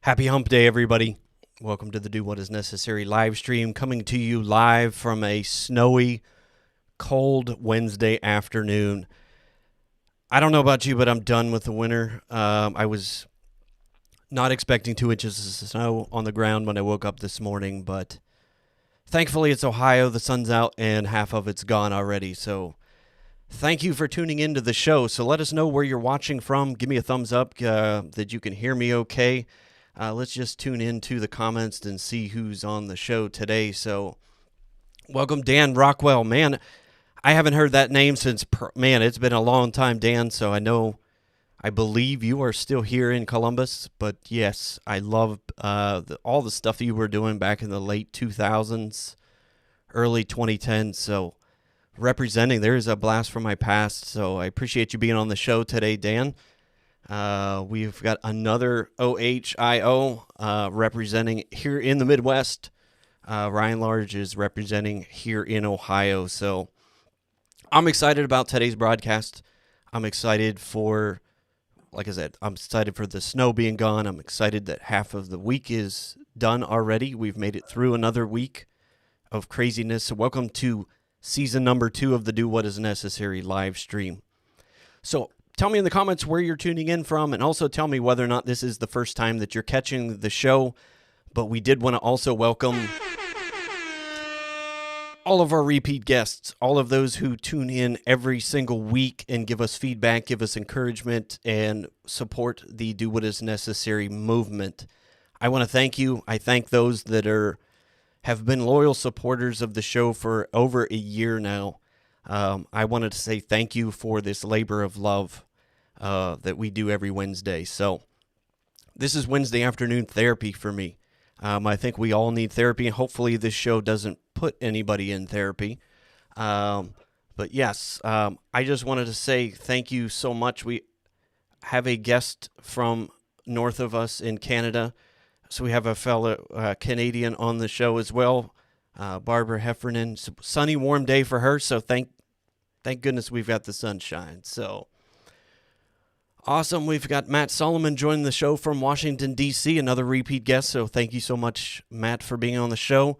Happy Hump Day, everybody. Welcome to the Do What Is Necessary live stream, coming to you live from a snowy, cold Wednesday afternoon. I don't know about you, but I'm done with the winter. I was not expecting 2 inches of snow on the ground when I woke up this morning, but thankfully it's Ohio, the sun's out, and half of it's gone already, so thank you for tuning into the show. So let us know where you're watching from. Give me a thumbs up that you can hear me okay. Let's just tune into the comments and see who's on the show today. So, welcome, Dan Rockwell. Man, I haven't heard that name since, it's been a long time, Dan. So I believe you are still here in Columbus. But yes, I love all the stuff that you were doing back in the late 2000s, early 2010s. So, representing, there's a blast from my past. So, I appreciate you being on the show today, Dan. We've got another OHIO representing here in the Midwest. Ryan Large is representing here in Ohio. So I'm excited about today's broadcast. I'm excited for, like I said, I'm excited for the snow being gone. I'm excited that half of the week is done already. We've made it through another week of craziness. So welcome to season number 2 of the Do What Is Necessary live stream. So tell me in the comments where you're tuning in from, and also tell me whether or not this is the first time that you're catching the show. But we did want to also welcome all of our repeat guests, all of those who tune in every single week and give us feedback, give us encouragement, and support the Do What Is Necessary movement. I want to thank you. I thank those that have been loyal supporters of the show for over a year now. I wanted to say thank you for this labor of love that we do every Wednesday. So this is Wednesday afternoon therapy for me. I think we all need therapy, and hopefully this show doesn't put anybody in therapy. But yes, I just wanted to say thank you so much. We have a guest from north of us in Canada. So we have a fellow Canadian on the show as well. Barbara Heffernan. Sunny, warm day for her, so thank goodness we've got the sunshine. So awesome. We've got Matt Solomon joining the show from Washington, D.C., another repeat guest, so thank you so much, Matt, for being on the show.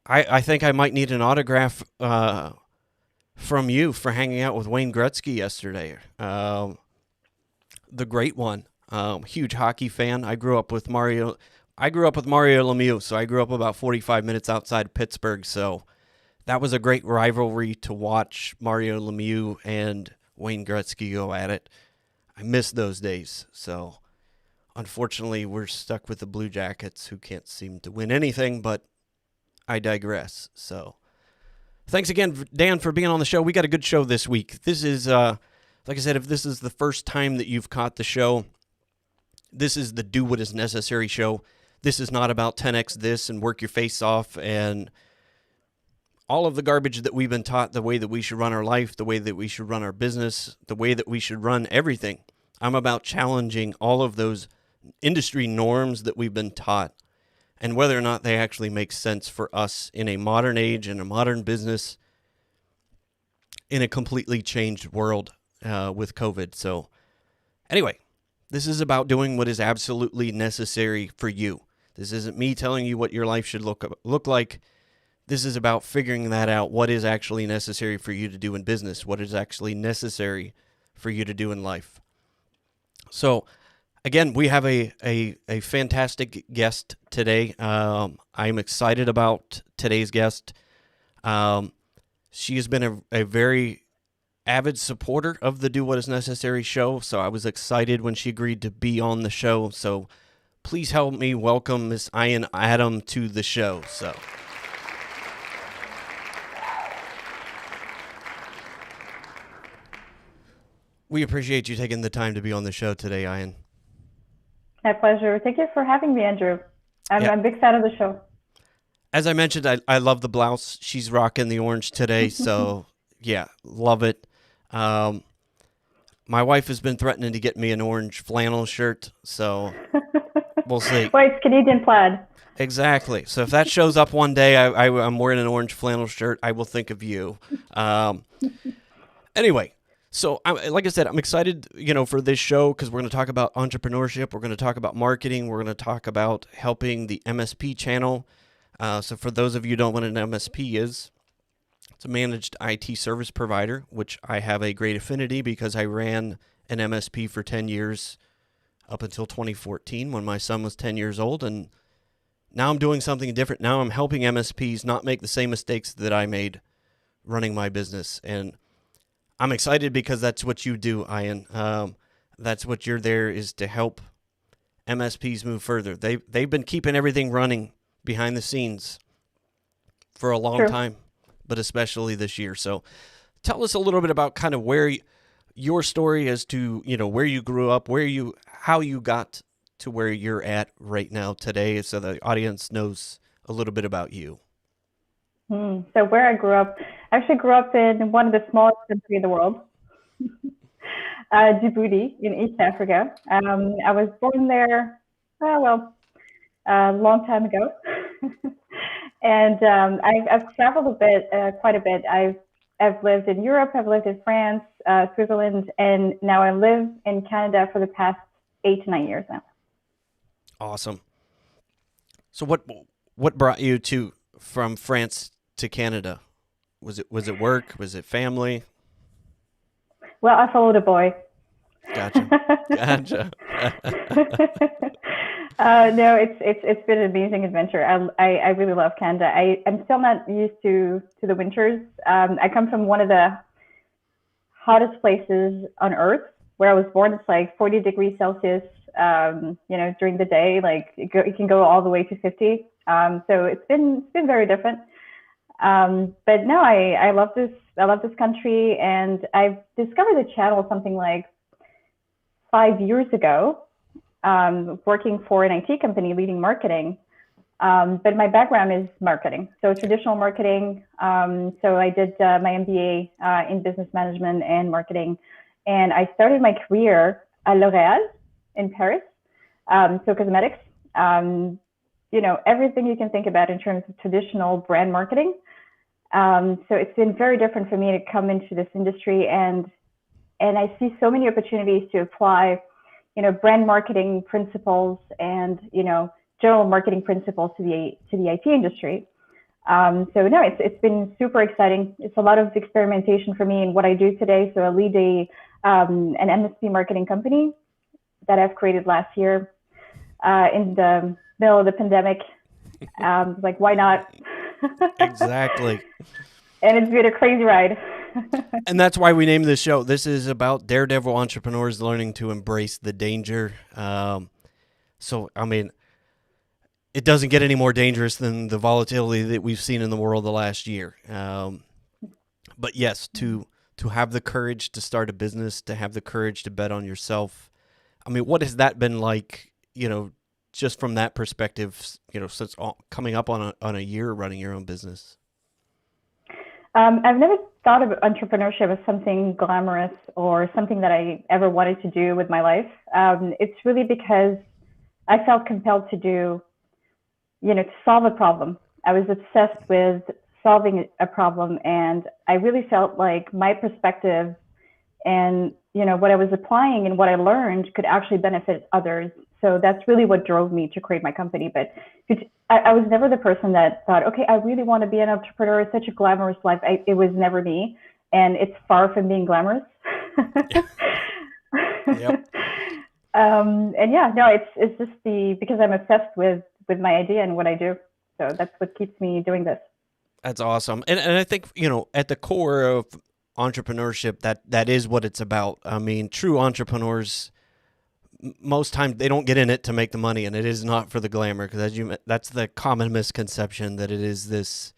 I think I might need an autograph from you for hanging out with Wayne Gretzky yesterday. The great one. Huge hockey fan. I grew up with Mario Lemieux, so I grew up about 45 minutes outside Pittsburgh, so that was a great rivalry to watch Mario Lemieux and Wayne Gretzky go at it. I miss those days, so unfortunately we're stuck with the Blue Jackets, who can't seem to win anything, but I digress. So thanks again, Dan, for being on the show. We got a good show this week. This is, like I said, if this is the first time that you've caught the show, this is the Do What Is Necessary show. This is not about 10x this and work your face off and all of the garbage that we've been taught, the way that we should run our life, the way that we should run our business, the way that we should run everything. I'm about challenging all of those industry norms that we've been taught and whether or not they actually make sense for us in a modern age, in a modern business, in a completely changed world with COVID. So anyway, this is about doing what is absolutely necessary for you. This isn't me telling you what your life should look like. This is about figuring that out, what is actually necessary for you to do in business, what is actually necessary for you to do in life. So, again, we have a fantastic guest today. I'm excited about today's guest. She has been a very avid supporter of the Do What Is Necessary show, so I was excited when she agreed to be on the show. So please help me welcome Miss Ayan Adam to the show. So we appreciate you taking the time to be on the show today, Ayan. My pleasure. Thank you for having me, Andrew. I'm a big fan of the show. As I mentioned, I love the blouse. She's rocking the orange today, so yeah, love it. My wife has been threatening to get me an orange flannel shirt, so we'll see. Well, it's Canadian plaid. Exactly. So if that shows up one day, I'm wearing an orange flannel shirt, I will think of you. Anyway, So, like I said, I'm excited, for this show because we're going to talk about entrepreneurship. We're going to talk about marketing. We're going to talk about helping the MSP channel. So, for those of you who don't know what an MSP is, it's a managed IT service provider, which I have a great affinity because I ran an MSP for 10 years up until 2014 when my son was 10 years old. And now I'm doing something different. Now I'm helping MSPs not make the same mistakes that I made running my business. And I'm excited because that's what you do, Ayan. That's what you're there is to help MSPs move further. They've been keeping everything running behind the scenes for a long time, but especially this year. So tell us a little bit about kind of where your story as to, where you grew up, how you got to where you're at right now today so the audience knows a little bit about you. So where I grew up, I actually grew up in one of the smallest countries in the world, Djibouti in East Africa. I was born there, a long time ago. And I've traveled quite a bit. I've lived in Europe, I've lived in France, Switzerland, and now I live in Canada for the past 8 to 9 years now. Awesome. So what brought you from France to Canada? Was it work? Was it family? Well, I followed a boy. Gotcha. No, it's been an amazing adventure. I really love Canada. I'm still not used to the winters. I come from one of the hottest places on earth where I was born. It's like 40 degrees Celsius, during the day, like it can go all the way to 50. So it's been very different. But no, I love this. I love this country, and I've discovered the channel something like 5 years ago, working for an IT company leading marketing. But my background is marketing, so traditional marketing. So I did my MBA in business management and marketing, and I started my career at L'Oréal in Paris. So cosmetics, everything you can think about in terms of traditional brand marketing. So it's been very different for me to come into this industry, and I see so many opportunities to apply, brand marketing principles and, general marketing principles to the IT industry. So no, it's been super exciting. It's a lot of experimentation for me in what I do today. So I lead an MSP marketing company that I've created last year in the middle of the pandemic. Like, why not? Exactly. And it's been a crazy ride. And that's why we named this show. This is about Daredevil Entrepreneurs learning to embrace the danger. So, I mean, it doesn't get any more dangerous than the volatility that we've seen in the world the last year. But yes, to have the courage to start a business, to have the courage to bet on yourself. I mean, what has that been like, just from that perspective, since coming up on a year running your own business? I've never thought of entrepreneurship as something glamorous or something that I ever wanted to do with my life. It's really because I felt compelled to solve a problem. I was obsessed with solving a problem, and I really felt like my perspective and what I was applying and what I learned could actually benefit others. So that's really what drove me to create my company. But I was never the person that thought, okay, I really want to be an entrepreneur. It's such a glamorous life. It was never me, and it's far from being glamorous. Yep. And yeah, no, it's just because I'm obsessed with my idea and what I do. So that's what keeps me doing this. That's awesome. And I think, at the core of entrepreneurship, that is what it's about. I mean, true entrepreneurs, most times they don't get in it to make the money, and it is not for the glamour, because that's the common misconception, that it is this,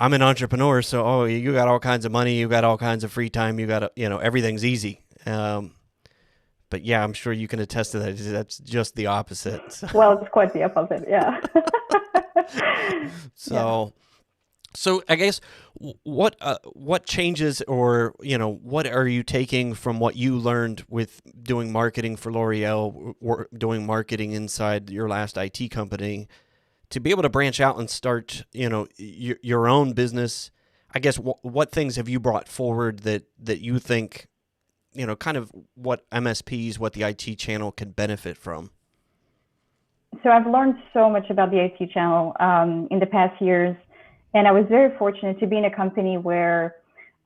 I'm an entrepreneur, so you got all kinds of money, you got all kinds of free time, you got everything's easy. But yeah, I'm sure you can attest to that. That's just the opposite. So. Well, it's quite the opposite, yeah. So I guess what changes, or what are you taking from what you learned with doing marketing for L'Oreal or doing marketing inside your last IT company to be able to branch out and start your own business? I guess what things have you brought forward that you think, kind of what MSPs, what the IT channel can benefit from? So I've learned so much about the IT channel in the past years, and I was very fortunate to be in a company where,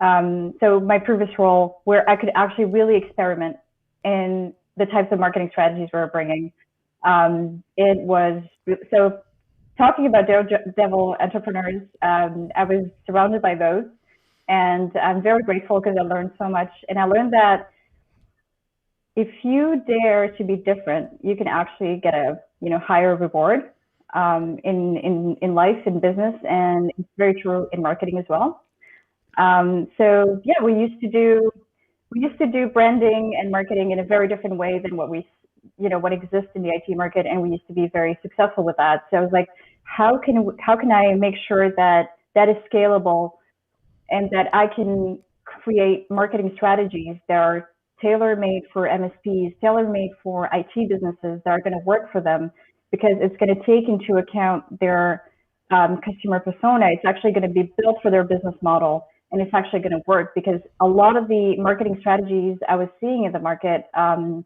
so my previous role, where I could actually really experiment in the types of marketing strategies we were bringing. It was so talking about Daredevil Entrepreneurs. I was surrounded by those, and I'm very grateful because I learned so much, and I learned that if you dare to be different, you can actually get a higher reward in life, in business, and it's very true in marketing as well. So yeah, we used to do branding and marketing in a very different way than what exists in the IT market, and we used to be very successful with that. So I was like, how can I make sure that that is scalable and that I can create marketing strategies that are tailor-made for MSPs, tailor-made for IT businesses that are going to work for them, because it's going to take into account their customer persona. It's actually going to be built for their business model, and it's actually going to work, because a lot of the marketing strategies I was seeing in the market when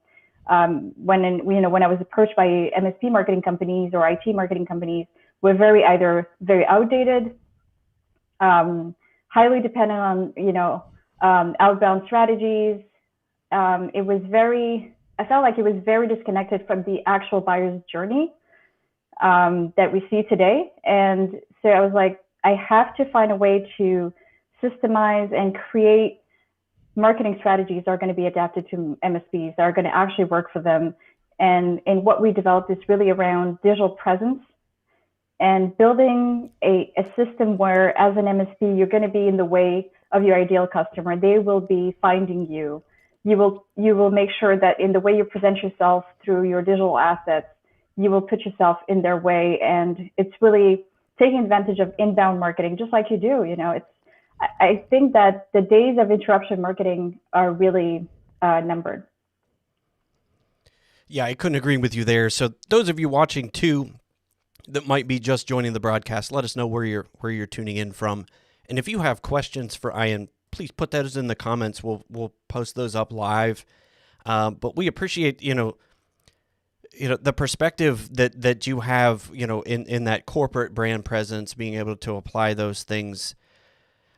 I was approached by MSP marketing companies or IT marketing companies were either very outdated, highly dependent on outbound strategies. I felt like it was very disconnected from the actual buyer's journey that we see today. And so I was like, I have to find a way to systemize and create marketing strategies that are going to be adapted to MSPs, that are going to actually work for them. And what we developed is really around digital presence and building a system where, as an MSP, you're going to be in the way of your ideal customer. They will be finding you. You will make sure that in the way you present yourself through your digital assets, you will put yourself in their way. And it's really taking advantage of inbound marketing, just like you do. I think that the days of interruption marketing are really numbered. Yeah, I couldn't agree with you there. So those of you watching too that might be just joining the broadcast, let us know where you're tuning in from. And if you have questions for Ayan, please put those in the comments. We'll post those up live. But we appreciate the perspective that you have in that corporate brand presence, being able to apply those things.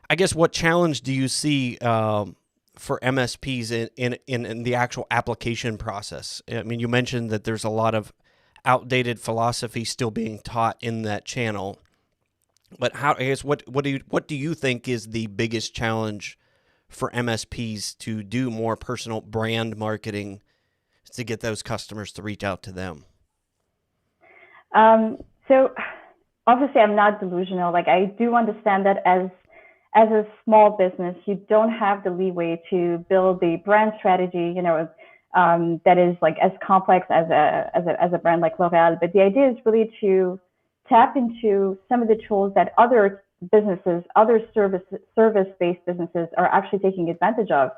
I guess what challenge do you see for MSPs in the actual application process? I mean, you mentioned that there's a lot of outdated philosophy still being taught in that channel. But what do you think is the biggest challenge for MSPs to do more personal brand marketing to get those customers to reach out to them? So obviously I'm not delusional. Like, I do understand that as a small business, you don't have the leeway to build the brand strategy, that is like as complex as a brand like L'Oreal. But the idea is really to tap into some of the tools that other businesses, other service-based businesses are actually taking advantage of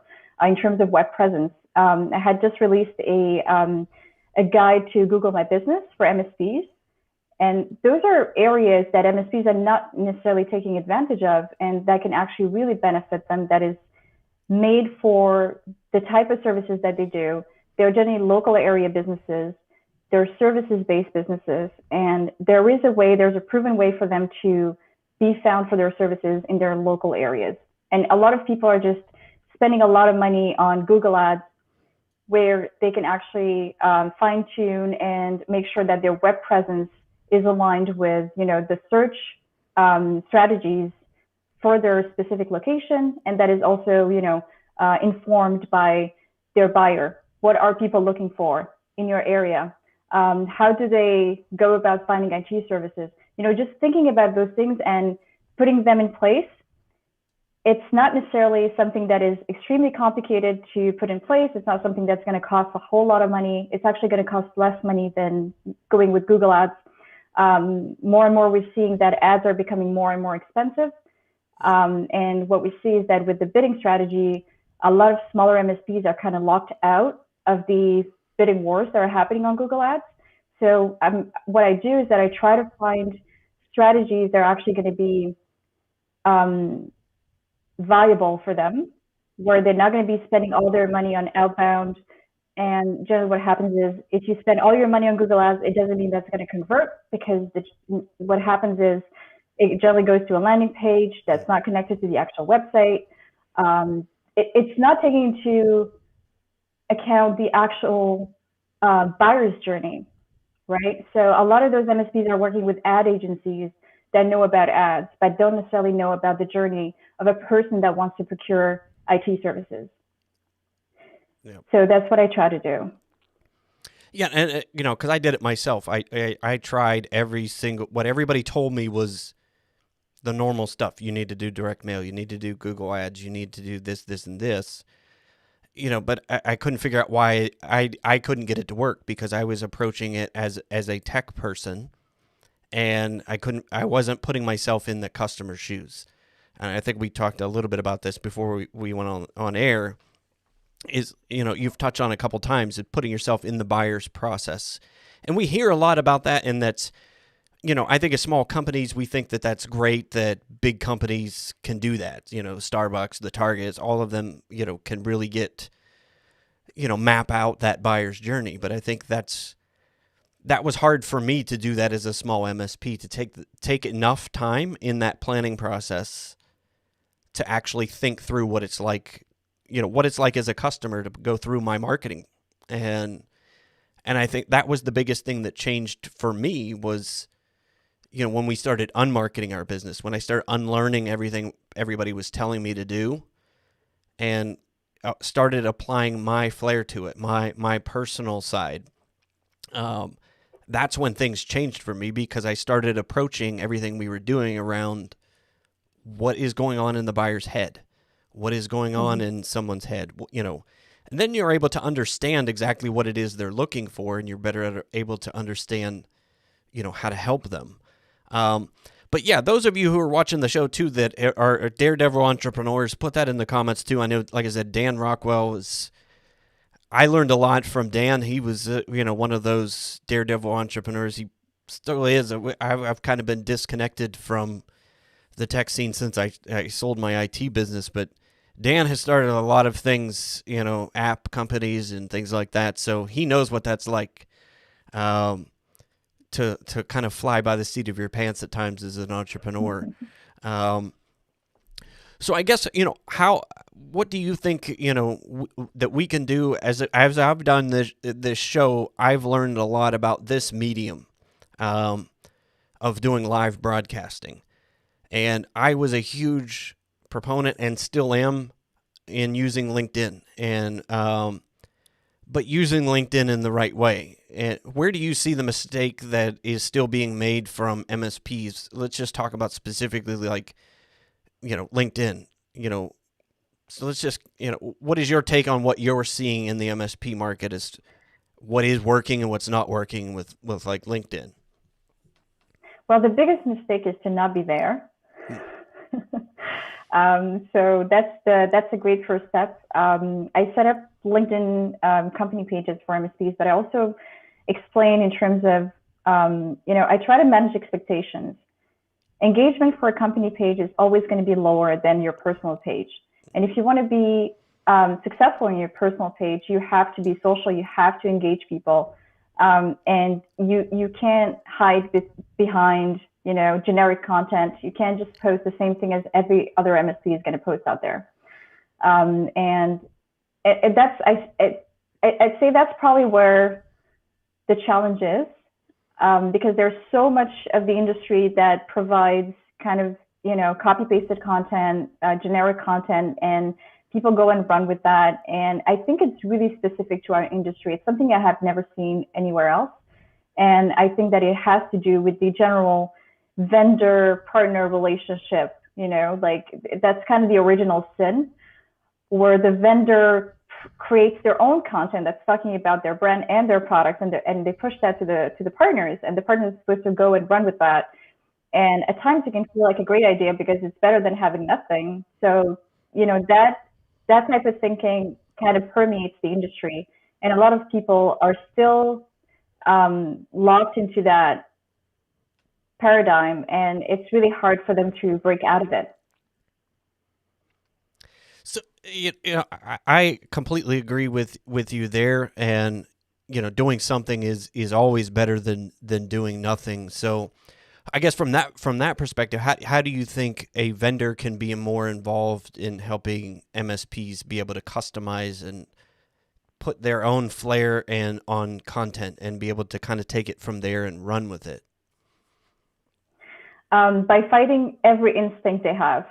in terms of web presence. I had just released a guide to Google My Business for MSPs. And those are areas that MSPs are not necessarily taking advantage of, and that can actually really benefit them, that is made for the type of services that they do. They're generally local area businesses. They're services-based businesses. And there's a proven way for them to be found for their services in their local areas. And a lot of people are just spending a lot of money on Google Ads, where they can actually fine tune and make sure that their web presence is aligned with, the search strategies for their specific location, and that is also, informed by their buyer. What are people looking for in your area? How do they go about finding IT services? Just thinking about those things and putting them in place. It's not necessarily something that is extremely complicated to put in place. It's not something that's going to cost a whole lot of money. It's actually going to cost less money than going with Google Ads. More and more, we're seeing that ads are becoming more and more expensive. And what we see is that with the bidding strategy, a lot of smaller MSPs are kind of locked out of the bidding wars that are happening on Google Ads. So what I do is that I try to find strategies that are actually going to be valuable for them, where they're not going to be spending all their money on outbound. And generally, what happens is if you spend all your money on Google Ads, it doesn't mean that's going to convert, because what happens is it generally goes to a landing page that's not connected to the actual website. It's not taking into account the actual buyer's journey, right? So a lot of those MSPs are working with ad agencies that know about ads, but don't necessarily know about the journey of a person that wants to procure IT services. Yeah. So that's what I try to do. Yeah, and because I did it myself. I tried what everybody told me was the normal stuff. You need to do direct mail. You need to do Google Ads. You need to do this, this, and this. But I couldn't figure out why I couldn't get it to work, because I was approaching it as a tech person, and I wasn't putting myself in the customer's shoes. And I think we talked a little bit about this before we went on air. Is you've touched on a couple times, is putting yourself in the buyer's process, and we hear a lot about that. And that's I think as small companies, we think that that's great, that big companies can do that. Starbucks, the Targets, all of them can really get map out that buyer's journey. But I think that was hard for me to do that as a small MSP, to take enough time in that planning process to actually think through what it's like. What it's like as a customer to go through my marketing. And I think that was the biggest thing that changed for me was, when we started unmarketing our business, when I started unlearning everything everybody was telling me to do, and started applying my flair to it, my personal side. That's when things changed for me, because I started approaching everything we were doing around what is going on in the buyer's head. What is going on in someone's head, and then you're able to understand exactly what it is they're looking for, and you're better able to understand, how to help them. But yeah, those of you who are watching the show too that are Daredevil Entrepreneurs, put that in the comments too. I know, like I said, Dan Rockwell I learned a lot from Dan. He was, one of those Daredevil entrepreneurs. He still is. I've kind of been disconnected from the tech scene since I sold my IT business, but Dan has started a lot of things, app companies and things like that. So he knows what that's like, to kind of fly by the seat of your pants at times as an entrepreneur. So I guess, what do you think, that we can do as I've done this show? I've learned a lot about this medium, of doing live broadcasting. And I was a huge proponent, and still am, in using LinkedIn, and but using LinkedIn in the right way. And where do you see the mistake that is still being made from MSPs? Let's just talk about specifically like, LinkedIn. So let's just, what is your take on what you're seeing in the MSP market, as what is working and what's not working with like LinkedIn? Well, the biggest mistake is to not be there. So that's a great first step. I set up LinkedIn company pages for MSPs, but I also explain in terms of, I try to manage expectations. Engagement for a company page is always going to be lower than your personal page. And if you want to be successful in your personal page, you have to be social, you have to engage people. And you can't hide behind, generic content. You can't just post the same thing as every other MSP is going to post out there. And I'd say that's probably where the challenge is, because there's so much of the industry that provides kind of, copy-pasted content, generic content, and people go and run with that. And I think it's really specific to our industry. It's something I have never seen anywhere else. And I think that it has to do with the general vendor-partner relationship, like that's kind of the original sin, where the vendor creates their own content that's talking about their brand and their products, and they push that to the partners, and the partners are supposed to go and run with that. And at times it can feel like a great idea because it's better than having nothing. So, that type of thinking kind of permeates the industry. And a lot of people are still locked into that paradigm, and it's really hard for them to break out of it. I completely agree with you there, and doing something is always better than doing nothing. So I guess from that perspective, how do you think a vendor can be more involved in helping MSPs be able to customize and put their own flair and on content and be able to kind of take it from there and run with it? By fighting every instinct they have.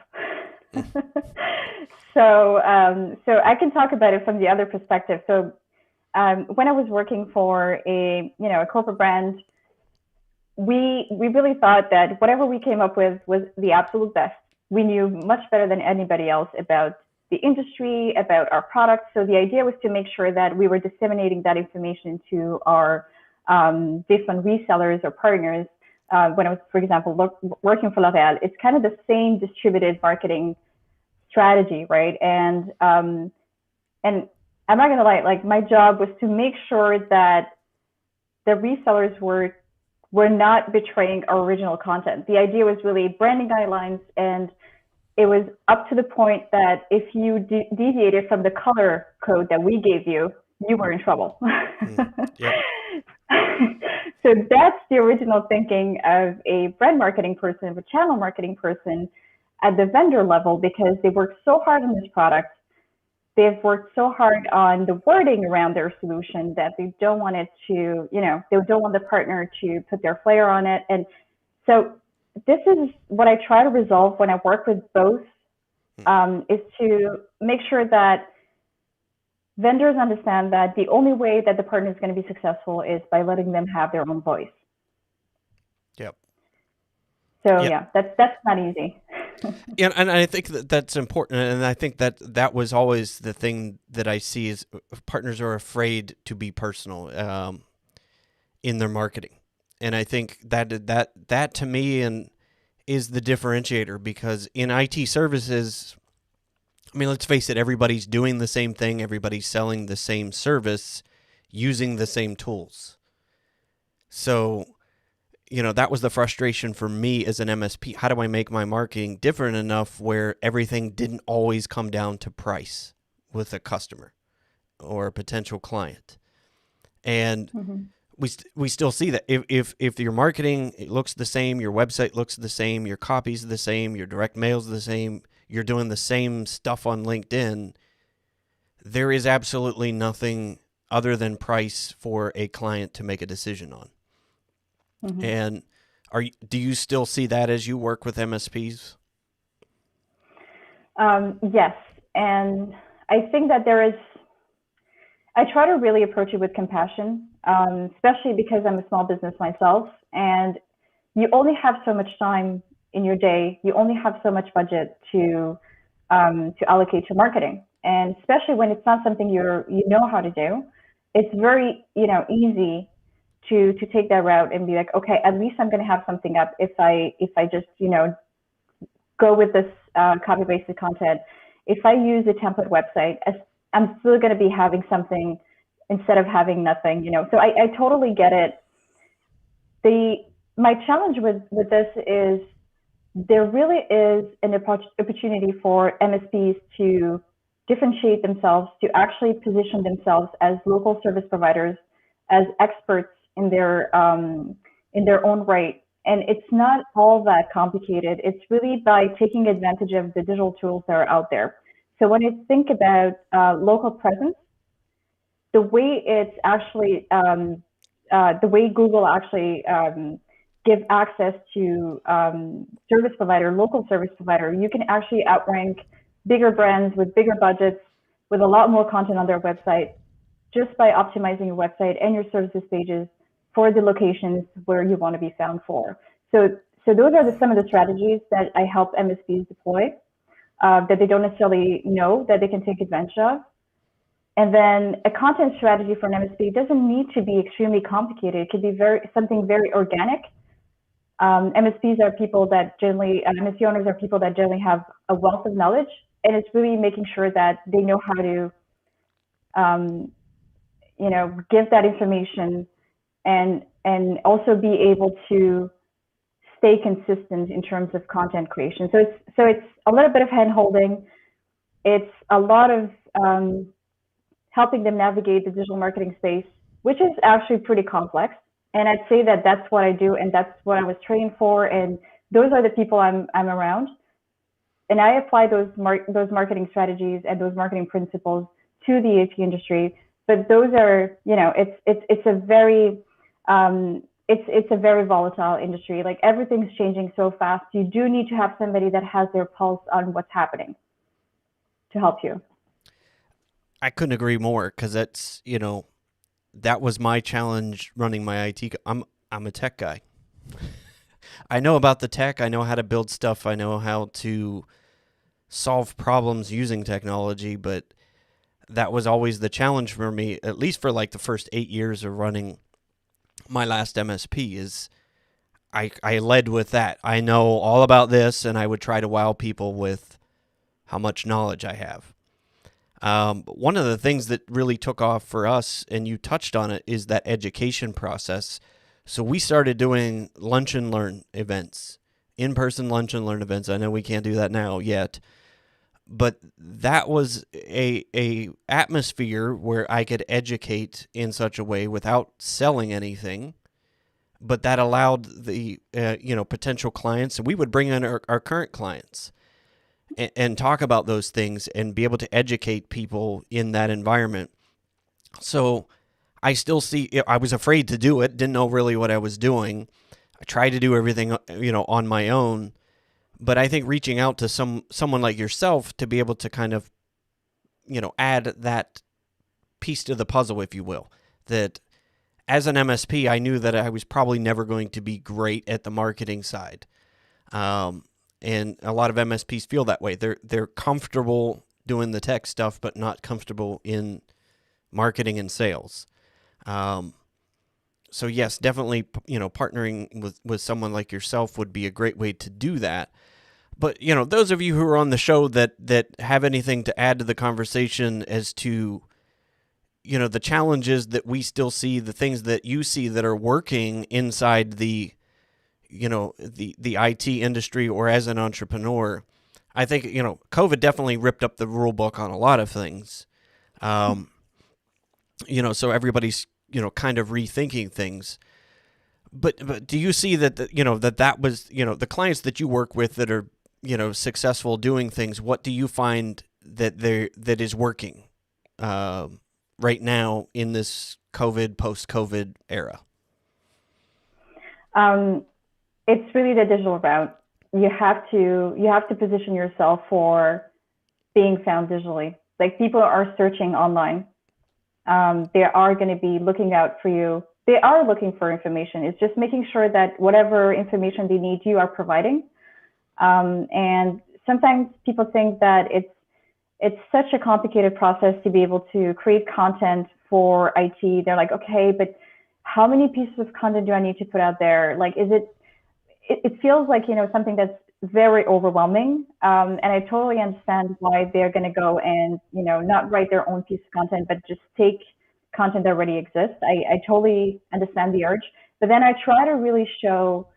So I can talk about it from the other perspective. So when I was working for a corporate brand, we really thought that whatever we came up with was the absolute best. We knew much better than anybody else about the industry, about our products. So the idea was to make sure that we were disseminating that information to our different resellers or partners. When I was, for example, working for L'Oréal, it's kind of the same distributed marketing strategy, right? And I'm not gonna lie, like my job was to make sure that the resellers were not betraying our original content. The idea was really branding guidelines, and it was up to the point that if you deviated from the color code that we gave you, you were in trouble. Yep. So that's the original thinking of a brand marketing person, of a channel marketing person at the vendor level, because they worked so hard on this product. They've worked so hard on the wording around their solution that they don't want it to, they don't want the partner to put their flair on it. And so this is what I try to resolve when I work with both, is to make sure that vendors understand that the only way that the partner is going to be successful is by letting them have their own voice. Yep. So yeah, that's not easy. And I think that's important, and I think that was always the thing that I see is partners are afraid to be personal in their marketing, and I think that to me and is the differentiator, because in IT services, I mean, let's face it, everybody's doing the same thing, everybody's selling the same service, using the same tools. So that was the frustration for me as an MSP. How do I make my marketing different enough where everything didn't always come down to price with a customer or a potential client? And we still see that if your marketing looks the same, your website looks the same, your copy's the same, your direct mail's the same, you're doing the same stuff on LinkedIn, there is absolutely nothing other than price for a client to make a decision on. And do you still see that as you work with MSPs? Yes, and I think that I try to really approach it with compassion, especially because I'm a small business myself, and you only have so much time in your day. You only have so much budget to allocate to marketing, and especially when it's not something you know how to do, it's very easy to take that route and be like, okay, at least I'm going to have something up if I just go with this copy pasted content. If I use a template website, I'm still going to be having something instead of having nothing. So I totally get it. My challenge with this is there really is an opportunity for MSPs to differentiate themselves, to actually position themselves as local service providers, as experts in their own right. And it's not all that complicated. It's really by taking advantage of the digital tools that are out there. So when you think about local presence, the way it's actually, the way Google actually give access to service provider, local service provider, you can actually outrank bigger brands with bigger budgets, with a lot more content on their website, just by optimizing your website and your services pages for the locations where you want to be found for. So those are some of the strategies that I help MSPs deploy, that they don't necessarily know that they can take advantage of. And then a content strategy for an MSP doesn't need to be extremely complicated. It could be something very organic. MSPs are people that generally, MSP owners are people that generally have a wealth of knowledge, and it's really making sure that they know how to, give that information and also be able to stay consistent in terms of content creation. So it's a little bit of hand holding, It's a lot of helping them navigate the digital marketing space, which is actually pretty complex. And I'd say that that's what I do, and that's what I was trained for, and those are the people I'm around. And I apply those marketing strategies and those marketing principles to the AP industry. But those are, it's a very it's a very volatile industry. Like everything's changing so fast. You do need to have somebody that has their pulse on what's happening to help you. I couldn't agree more because that's, that was my challenge running my IT. I'm a tech guy. I know about the tech. I know how to build stuff. I know how to solve problems using technology, but that was always the challenge for me, at least for like the first 8 years of running my last MSP is I led with that. I know all about this, and I would try to wow people with how much knowledge I have. One of the things that really took off for us, and you touched on it, is that education process. So we started doing lunch and learn events, in-person lunch and learn events. I know we can't do that now yet, but that was a atmosphere where I could educate in such a way without selling anything. But that allowed the potential clients, and we would bring in our current clients and talk about those things and be able to educate people in that environment. So I still see, I was afraid to do it, didn't know really what I was doing. I tried to do everything, on my own. But I think reaching out to someone like yourself to be able to kind of, add that piece to the puzzle, if you will, that as an MSP, I knew that I was probably never going to be great at the marketing side. And a lot of MSPs feel that way. They're comfortable doing the tech stuff, but not comfortable in marketing and sales. So yes, definitely, partnering with someone like yourself would be a great way to do that. But, those of you who are on the show that have anything to add to the conversation as to, the challenges that we still see, the things that you see that are working inside the IT industry or as an entrepreneur, I think, COVID definitely ripped up the rule book on a lot of things. So everybody's, kind of rethinking things. But do you see that, that was, the clients that you work with that are, successful doing things, what do you find that is working right now in this post-COVID era? It's really the digital route. You have to position yourself for being found digitally. Like people are searching online. They are going to be looking out for you. They are looking for information. It's just making sure that whatever information they need, you are providing. And sometimes people think that it's such a complicated process to be able to create content for IT. They're like, okay, but how many pieces of content do I need to put out there? Like, it feels like, something that's very overwhelming. And I totally understand why they're going to go and, not write their own piece of content, but just take content that already exists. I totally understand the urge, but then I try to really show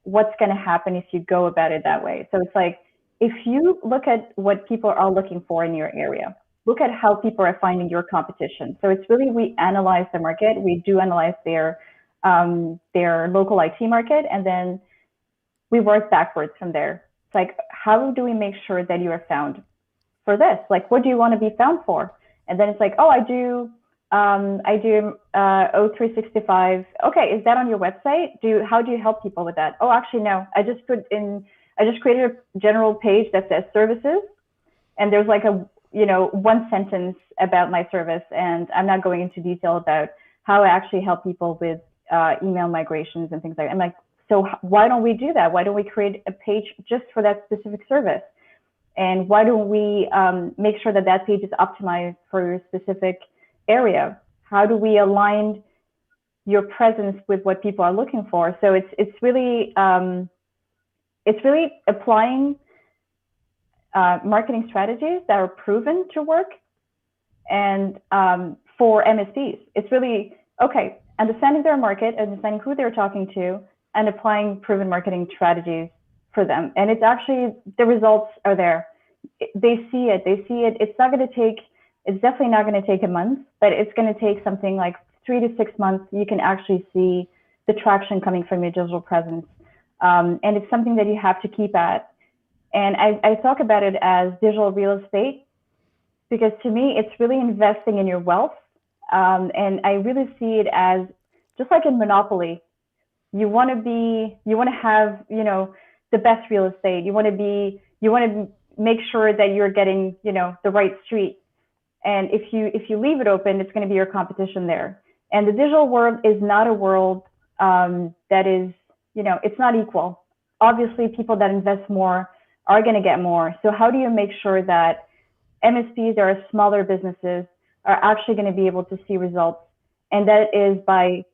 what's going to happen if you go about it that way. So it's like, if you look at what people are looking for in your area, look at how people are finding your competition. So it's really, we analyze the market. We do analyze their local IT market, and then we work backwards from there. It's like, how do we make sure that you are found for this? Like, what do you want to be found for? And then it's like, oh, I do O365. Okay, is that on your website? How do you help people with that? Oh, actually, no. I just created a general page that says services, and there's like a one sentence about my service, and I'm not going into detail about how I actually help people with email migrations and things like that. I'm like, so why don't we do that? Why don't we create a page just for that specific service? And why don't we make sure that that page is optimized for your specific area? How do we align your presence with what people are looking for? So it's really applying marketing strategies that are proven to work. And for MSPs, it's really, okay, understanding their market, understanding who they're talking to, and applying proven marketing strategies for them. And it's actually, the results are there. they see it. They see it. It's definitely not going to take a month, but it's going to take something like 3 to 6 months. You can actually see the traction coming from your digital presence. And it's something that you have to keep at. And I talk about it as digital real estate because to me, it's really investing in your wealth. And I really see it as just like in Monopoly. You want to have, the best real estate. You want to make sure that you're getting, the right street. And if you leave it open, it's going to be your competition there. And the digital world is not a world that is, it's not equal. Obviously, people that invest more are going to get more. So how do you make sure that MSPs or smaller businesses are actually going to be able to see results? And that is by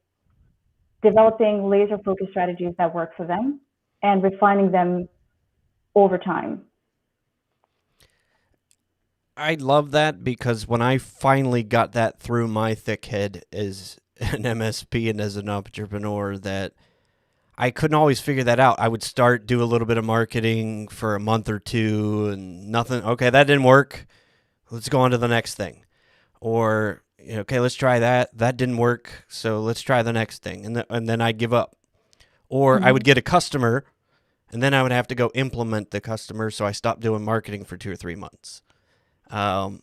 developing laser focused strategies that work for them and refining them over time. I love that because when I finally got that through my thick head as an MSP and as an entrepreneur, that I couldn't always figure that out. I would do a little bit of marketing for a month or two and nothing. Okay, that didn't work. Let's go on to the next thing. Or, okay, let's try that. That didn't work. So let's try the next thing. And then I'd give up. Or I would get a customer and then I would have to go implement the customer. So I stopped doing marketing for 2 or 3 months. And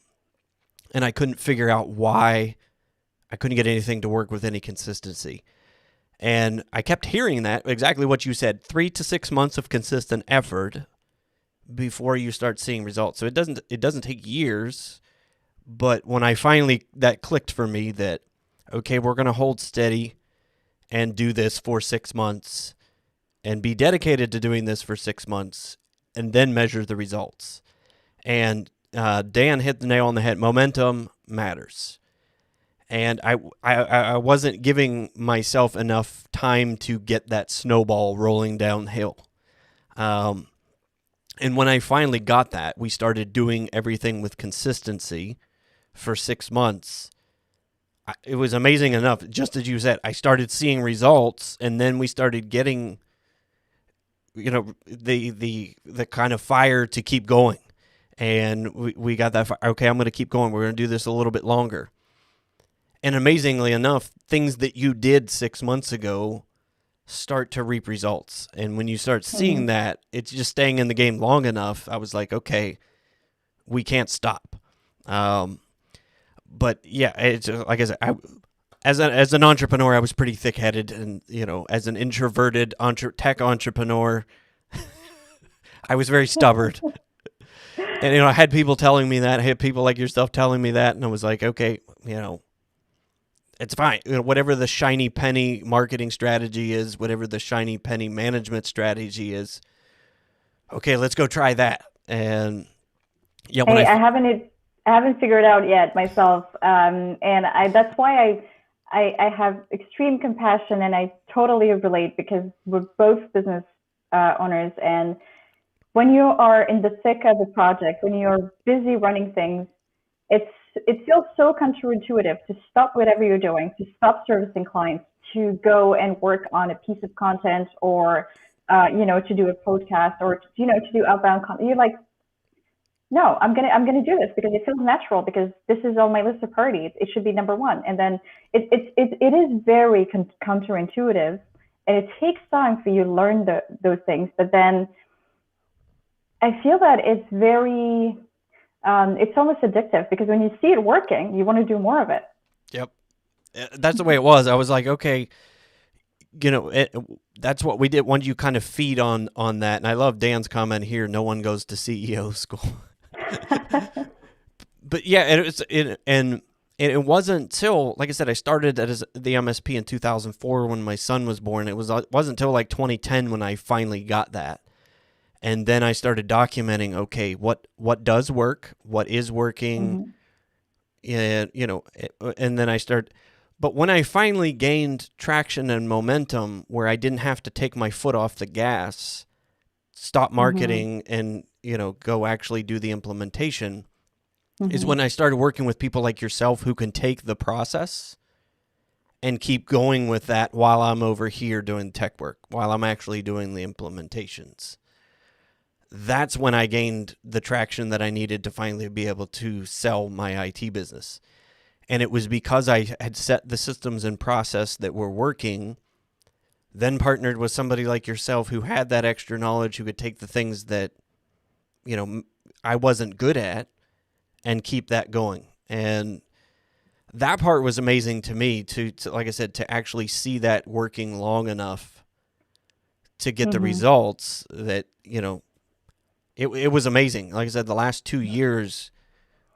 I couldn't figure out why I couldn't get anything to work with any consistency. And I kept hearing that, exactly what you said, 3 to 6 months of consistent effort before you start seeing results. So it doesn't take years, but when I finally, that clicked for me that, okay, we're going to hold steady and do this for 6 months and be dedicated to doing this for 6 months and then measure the results. And Dan hit the nail on the head. Momentum matters. And I wasn't giving myself enough time to get that snowball rolling downhill. And when I finally got that, we started doing everything with consistency for 6 months. It was amazing enough, just as you said, I started seeing results, and then we started getting, the kind of fire to keep going. And we got that fire. Okay, I'm going to keep going. We're going to do this a little bit longer. And amazingly enough, things that you did 6 months ago start to reap results. And when you start seeing that, it's just staying in the game long enough. I was like, okay, we can't stop. But yeah, it's like I said, as an entrepreneur, I was pretty thick-headed, and as an introverted tech entrepreneur, I was very stubborn. And I had people telling me that. I had people like yourself telling me that, and I was like, okay, it's fine. Whatever the shiny penny marketing strategy is, whatever the shiny penny management strategy is, okay, let's go try that. And yeah, hey, I haven't figured it out yet myself, and that's why I have extreme compassion, and I totally relate because we're both business owners, and when you are in the thick of the project, when you're busy running things, it feels so counterintuitive to stop whatever you're doing, to stop servicing clients, to go and work on a piece of content or, to do a podcast or, to do outbound content. You're like, no, I'm gonna do this because it feels natural because this is on my list of priorities. It should be number one. And then it is very counterintuitive, and it takes time for you to learn those things. But then I feel that it's very, it's almost addictive because when you see it working, you want to do more of it. Yep. That's the way it was. I was like, okay, that's what we did. Once you kind of feed on that. And I love Dan's comment here. No one goes to CEO school. But yeah, it wasn't until, like I said, I started as the MSP in 2004 when my son was born. It wasn't until like 2010 when I finally got that. And then I started documenting, okay, what does work, what is working, and then but when I finally gained traction and momentum where I didn't have to take my foot off the gas, stop marketing and, go actually do the implementation, is when I started working with people like yourself who can take the process and keep going with that while I'm over here doing tech work, while I'm actually doing the implementations. that's when I gained the traction that I needed to finally be able to sell my IT business. And it was because I had set the systems and process that were working, then partnered with somebody like yourself who had that extra knowledge, who could take the things that, I wasn't good at and keep that going. And that part was amazing to me to like I said, to actually see that working long enough to get the results that, it was amazing. Like I said, the last 2 years,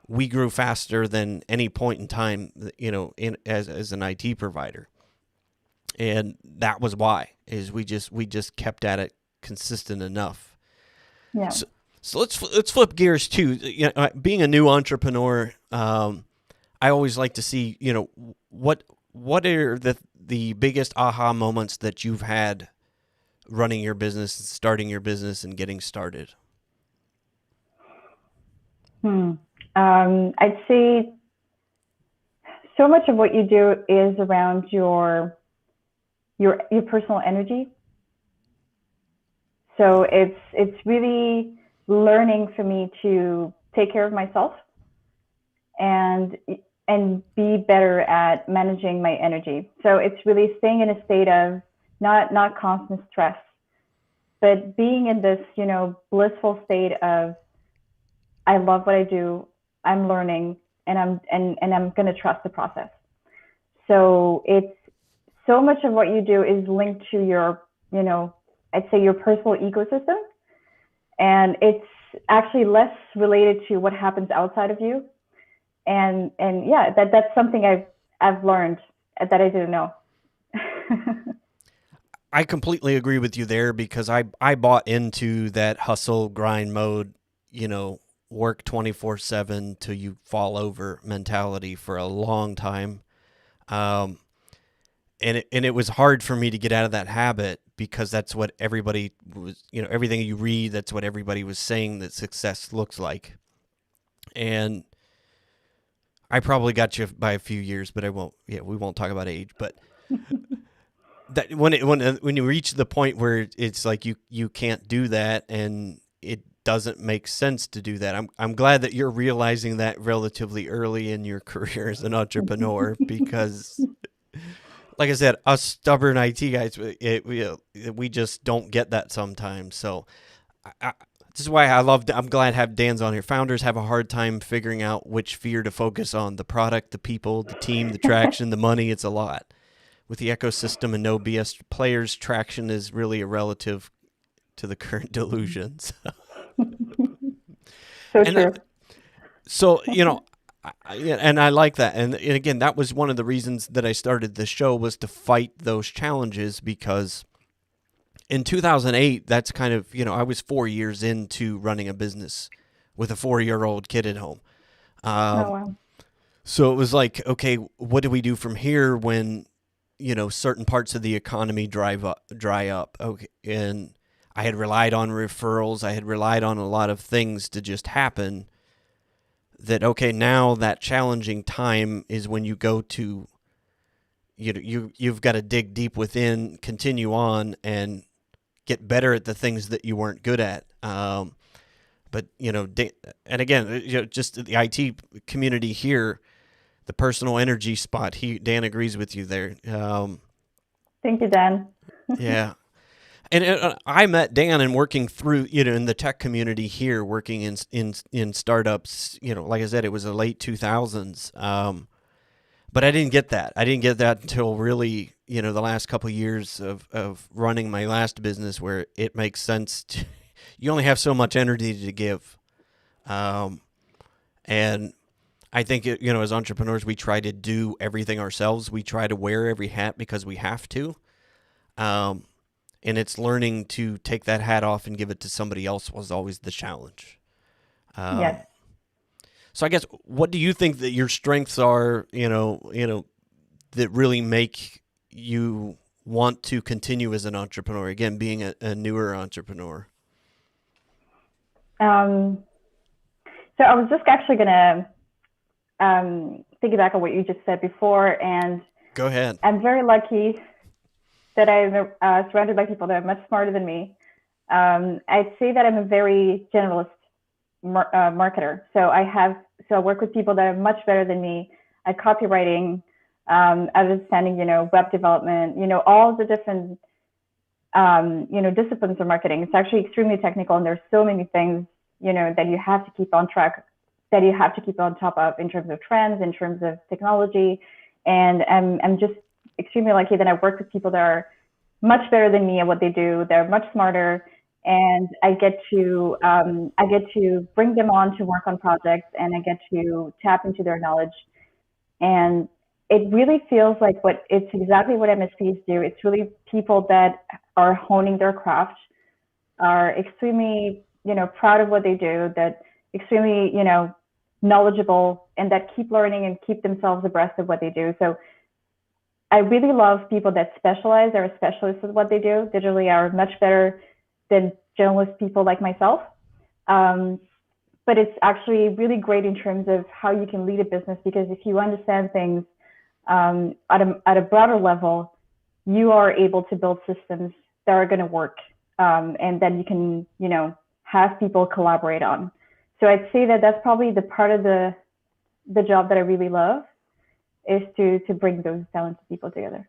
we grew faster than any point in time, as an IT provider. And that was why, is we just kept at it consistent enough. Yeah. So let's flip gears too. Being a new entrepreneur, I always like to see, what are the biggest aha moments that you've had running your business, starting your business, and getting started? I'd say so much of what you do is around your personal energy. So it's really learning for me to take care of myself and be better at managing my energy. So it's really staying in a state of not constant stress, but being in this, blissful state of, I love what I do, I'm learning, and I'm going to trust the process. So it's so much of what you do is linked to your, I'd say your personal ecosystem. And it's actually less related to what happens outside of you. And yeah, that's something I've learned that I didn't know. I completely agree with you there, because I bought into that hustle grind mode, work 24/7 till you fall over mentality for a long time. And it was hard for me to get out of that habit, because that's what everybody was, everything you read, that's what everybody was saying that success looks like. And I probably got you by a few years, but we won't talk about age, but that when you reach the point where it's like you can't do that, and it doesn't make sense to do that. I'm glad that you're realizing that relatively early in your career as an entrepreneur, because like I said, us stubborn IT guys, we just don't get that sometimes. So this is why I'm glad to have Dan's on here. Founders have a hard time figuring out which fear to focus on: the product, the people, the team, the traction, the money. It's a lot. With the ecosystem and no BS players, traction is really a relative to the current delusions. So and true. So, and I like that. And again, that was one of the reasons that I started this show, was to fight those challenges, because in 2008, that's kind of, I was 4 years into running a business with a 4-year-old kid at home. Oh, wow. So it was like, okay, what do we do from here when, certain parts of the economy dry up? Okay. And I had relied on referrals. I had relied on a lot of things to just happen. That, okay, now that challenging time is when you go to, you've got to dig deep within, continue on, and get better at the things that you weren't good at. But, and again, just the IT community here, the personal energy spot, Dan agrees with you there. Thank you, Dan. Yeah. And I met Dan and working through, in the tech community here, working in startups, like I said, it was the late 2000s. But I didn't get that. I didn't get that until really, the last couple of years of running my last business, where it makes sense you only have so much energy to give. And I think, as entrepreneurs, we try to do everything ourselves. We try to wear every hat because we have to. And it's learning to take that hat off and give it to somebody else was always the challenge. Yes. So I guess, what do you think that your strengths are, that really make you want to continue as an entrepreneur? Again, being a newer entrepreneur. So I was just actually going to piggyback on what you just said before. And go ahead. I'm very lucky that I'm surrounded by people that are much smarter than me. I'd say that I'm a very generalist marketer. So I work with people that are much better than me at copywriting, understanding, web development, all the different, disciplines of marketing. It's actually extremely technical, and there's so many things, that you have to keep on track, that you have to keep on top of in terms of trends, in terms of technology. And I'm just extremely lucky that I work with people that are much better than me at what they do. They're much smarter, and I get to bring them on to work on projects, and I get to tap into their knowledge. And it really feels like it's exactly what MSPs do. It's really people that are honing their craft, are extremely, proud of what they do, that extremely, knowledgeable, and that keep learning and keep themselves abreast of what they do. So I really love people that specialize, are specialists with what they do. Digitally are much better than generalist people like myself. But it's actually really great in terms of how you can lead a business, because if you understand things at a broader level, you are able to build systems that are going to work, and then you can, have people collaborate on. So I'd say that that's probably the part of the job that I really love, is to bring those talented people together.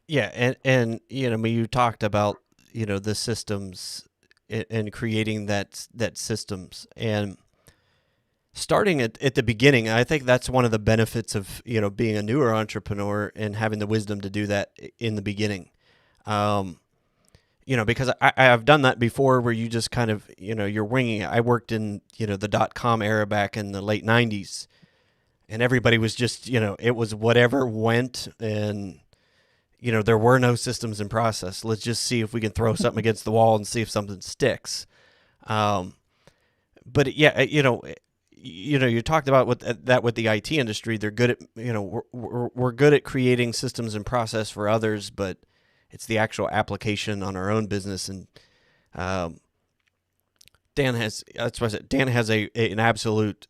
Yeah, and you talked about the systems and creating that systems, and starting at the beginning. I think that's one of the benefits of being a newer entrepreneur and having the wisdom to do that in the beginning. Because I've done that before, where you just kind of you're winging it. I worked in the .com era back in the late '90s, and everybody was just it was whatever went, and there were no systems in process. Let's just see if we can throw something against the wall and see if something sticks. But yeah, you talked about with the IT industry. They're good at we're good at creating systems and process for others, but it's the actual application on our own business. And Dan has an absolute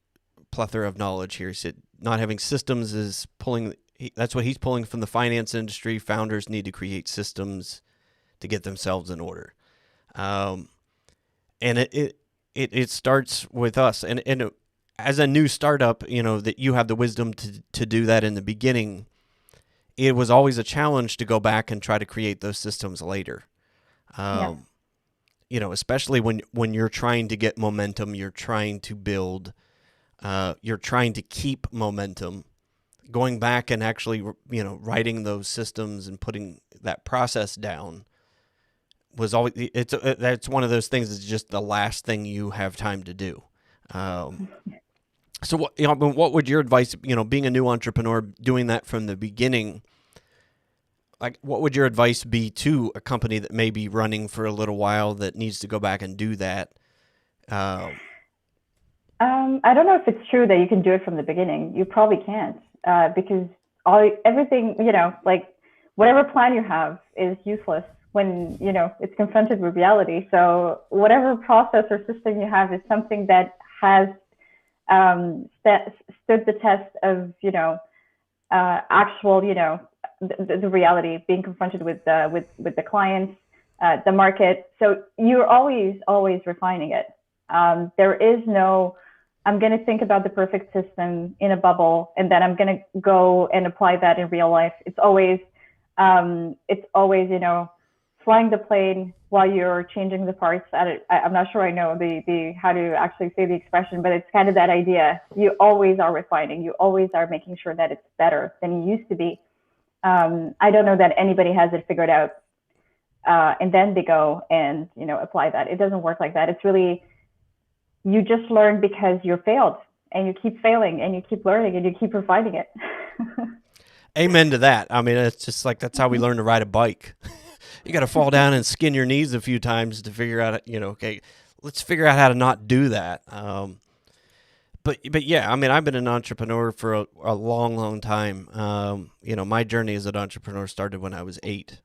plethora of knowledge here. He said not having systems is pulling. That's what he's pulling from the finance industry. Founders need to create systems to get themselves in order, and it starts with us. And as a new startup, that you have the wisdom to do that in the beginning. It was always a challenge to go back and try to create those systems later. Yeah. Especially when you're trying to get momentum, you're trying to build, you're trying to keep momentum. Going back and actually, writing those systems and putting that process down was always that's one of those things that's just the last thing you have time to do. So what would your advice, being a new entrepreneur, doing that from the beginning, like what would your advice be to a company that may be running for a little while that needs to go back and do that? I don't know if it's true that you can do it from the beginning. You probably can't, because everything, like whatever plan you have is useless when, it's confronted with reality. So whatever process or system you have is something that has stood the test of, actual, the reality, being confronted with the clients, the market. So you're always refining it. There is no, I'm going to think about the perfect system in a bubble, and then I'm going to go and apply that in real life. It's always, flying the plane while you're changing the parts. I'm not sure I know the how to actually say the expression, but it's kind of that idea. You always are refining. You always are making sure that it's better than it used to be. I don't know that anybody has it figured out, and then they go and apply that. It doesn't work like that. It's really, you just learn because you failed, and you keep failing, and you keep learning, and you keep refining it. Amen to that. I mean, it's just like that's how we learn to ride a bike. You got to fall down and skin your knees a few times to figure out, okay, let's figure out how to not do that. But yeah, I mean, I've been an entrepreneur for a long, long time. My journey as an entrepreneur started when I was 8.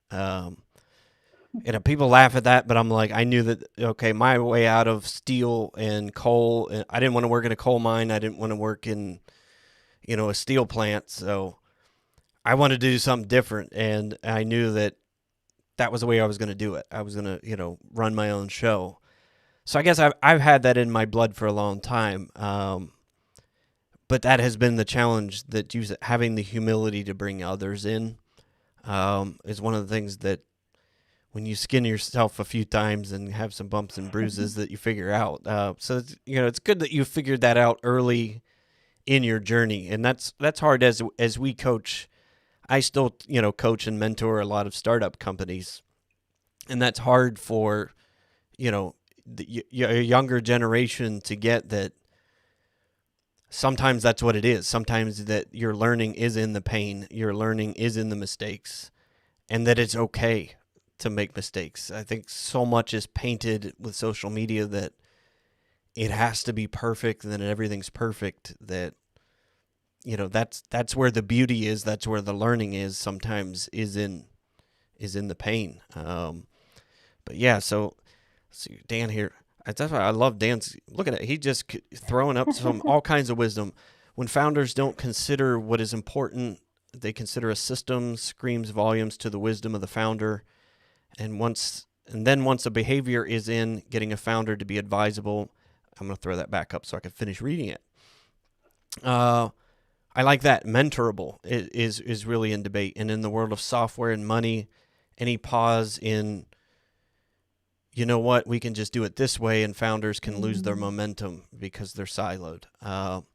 People laugh at that, but I'm like, I knew that, okay, my way out of steel and coal, and I didn't want to work in a coal mine. I didn't want to work in, a steel plant. So I wanted to do something different. And I knew that that was the way I was going to do it. I was going to, run my own show. So I guess I've had that in my blood for a long time. But that has been the challenge, that having the humility to bring others in is one of the things that when you skin yourself a few times and have some bumps and bruises that you figure out. So it's good that you figured that out early in your journey, and that's hard as we coach. I still coach and mentor a lot of startup companies, and that's hard for the younger generation to get that. Sometimes that's what it is. Sometimes that your learning is in the pain, your learning is in the mistakes, and that it's okay to make mistakes. I think so much is painted with social media that it has to be perfect and that everything's perfect, that that's where the beauty is, that's where the learning is, sometimes is in the pain. But yeah, so see Dan here. That's why I love Dan's. Look at it. He just throwing up some all kinds of wisdom. When founders don't consider what is important, they consider a system screams volumes to the wisdom of the founder. And then once a behavior is in, getting a founder to be advisable. I'm going to throw that back up so I can finish reading it. I like that. Mentorable is really in debate. And in the world of software and money, any pause in, you know what, we can just do it this way, and founders can lose their momentum because they're siloed. And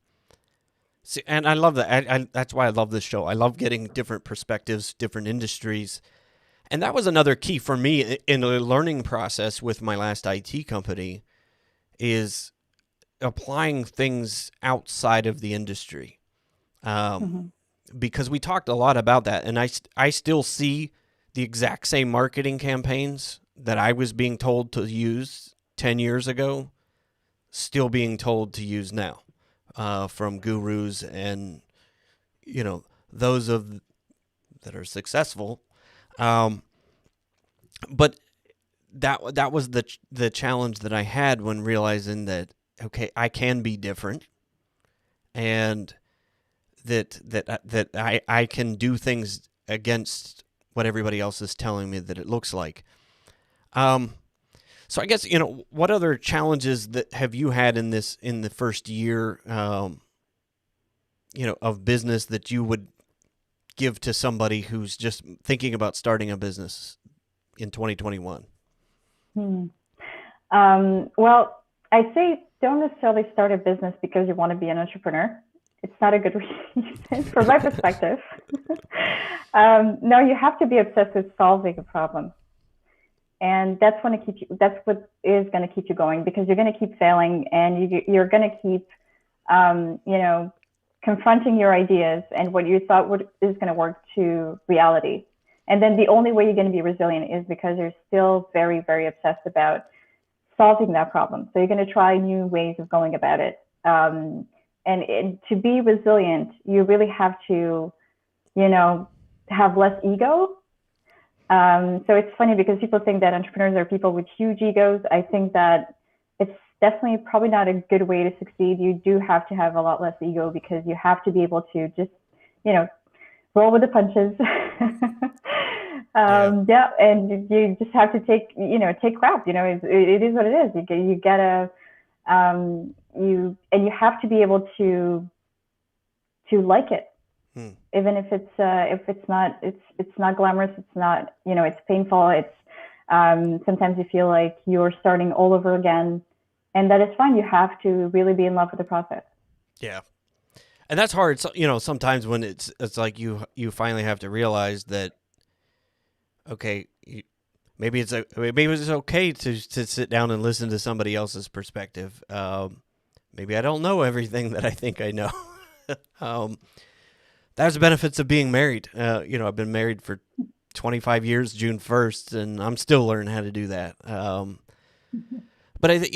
I love that. That's why I love this show. I love getting different perspectives, different industries. And that was another key for me in the learning process with my last IT company, is applying things outside of the industry. Because we talked a lot about that, and I still see the exact same marketing campaigns that I was being told to use 10 years ago, still being told to use now, from gurus and, those that are successful. But that was the challenge that I had when realizing that, okay, I can be different, and that I can do things against what everybody else is telling me that it looks like. So I guess, what other challenges that have you had in the first year, of business that you would give to somebody who's just thinking about starting a business in 2021? Well, I say don't necessarily start a business because you want to be an entrepreneur. It's not a good reason from my perspective. No, you have to be obsessed with solving a problem. And that's what is going to keep you going, because you're going to keep failing, and you're going to keep, confronting your ideas and what you thought is going to work to reality. And then the only way you're going to be resilient is because you're still very, very obsessed about solving that problem. So you're going to try new ways of going about it. And to be resilient, you really have to, have less ego. So it's funny because people think that entrepreneurs are people with huge egos. I think that it's definitely probably not a good way to succeed. You do have to have a lot less ego, because you have to be able to just, roll with the punches. And you just have to take crap. It is what it is. You gotta, you have to be able to like it. Even if it's not glamorous, it's not, it's painful. It's sometimes you feel like you're starting all over again, and that is fine. You have to really be in love with the process. Yeah, and that's hard. So, sometimes when it's like you finally have to realize that, okay, maybe it's okay to sit down and listen to somebody else's perspective. Maybe I don't know everything that I think I know. That's the benefits of being married. I've been married for 25 years, June 1st, and I'm still learning how to do that. But I think,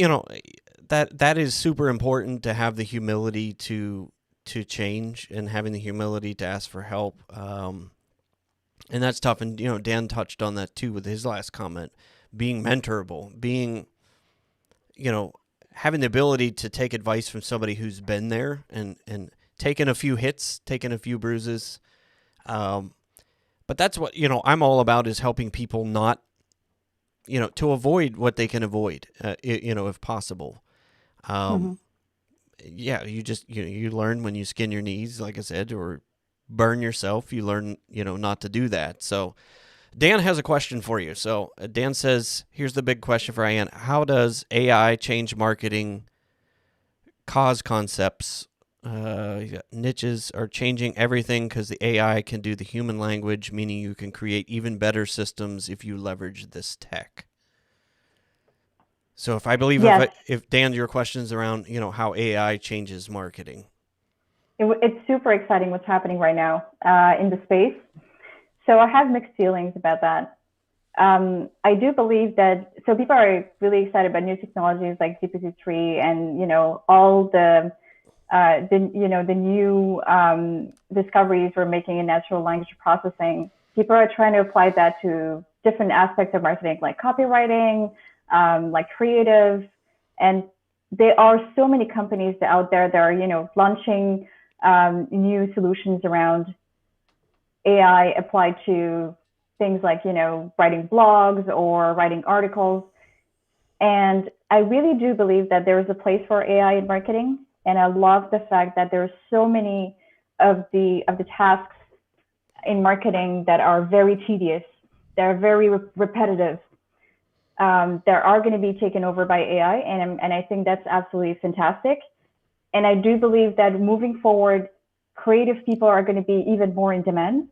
that is super important, to have the humility to change, and having the humility to ask for help. And that's tough. And, Dan touched on that too with his last comment, being mentorable, being, having the ability to take advice from somebody who's been there and taken a few hits, taken a few bruises, But that's what, I'm all about, is helping people not, to avoid what they can avoid, if possible. Um, Mm-hmm. yeah, you just, you learn when you skin your knees, like I said, or burn yourself, you learn, not to do that. So Dan has a question for you. So Dan says, here's the big question for Ayan. How does AI change marketing? Cause concepts, niches are changing everything because the AI can do the human language, meaning you can create even better systems if you leverage this tech. So if I believe, Yes, if Dan, your question's around, how AI changes marketing. it's super exciting what's happening right now in the space. So I have mixed feelings about that. I do believe that, so people are really excited about new technologies like GPT-3 and, all the new discoveries we're making in natural language processing. People are trying to apply that to different aspects of marketing, like copywriting, like creative, and there are so many companies out there that are, launching new solutions around AI applied to things like, writing blogs or writing articles. And I really do believe that there is a place for AI in marketing. And I love the fact that there are so many of the tasks in marketing that are very tedious. They're very repetitive. That are going to be taken over by AI, and I think that's absolutely fantastic. And I do believe that moving forward, creative people are going to be even more in demand,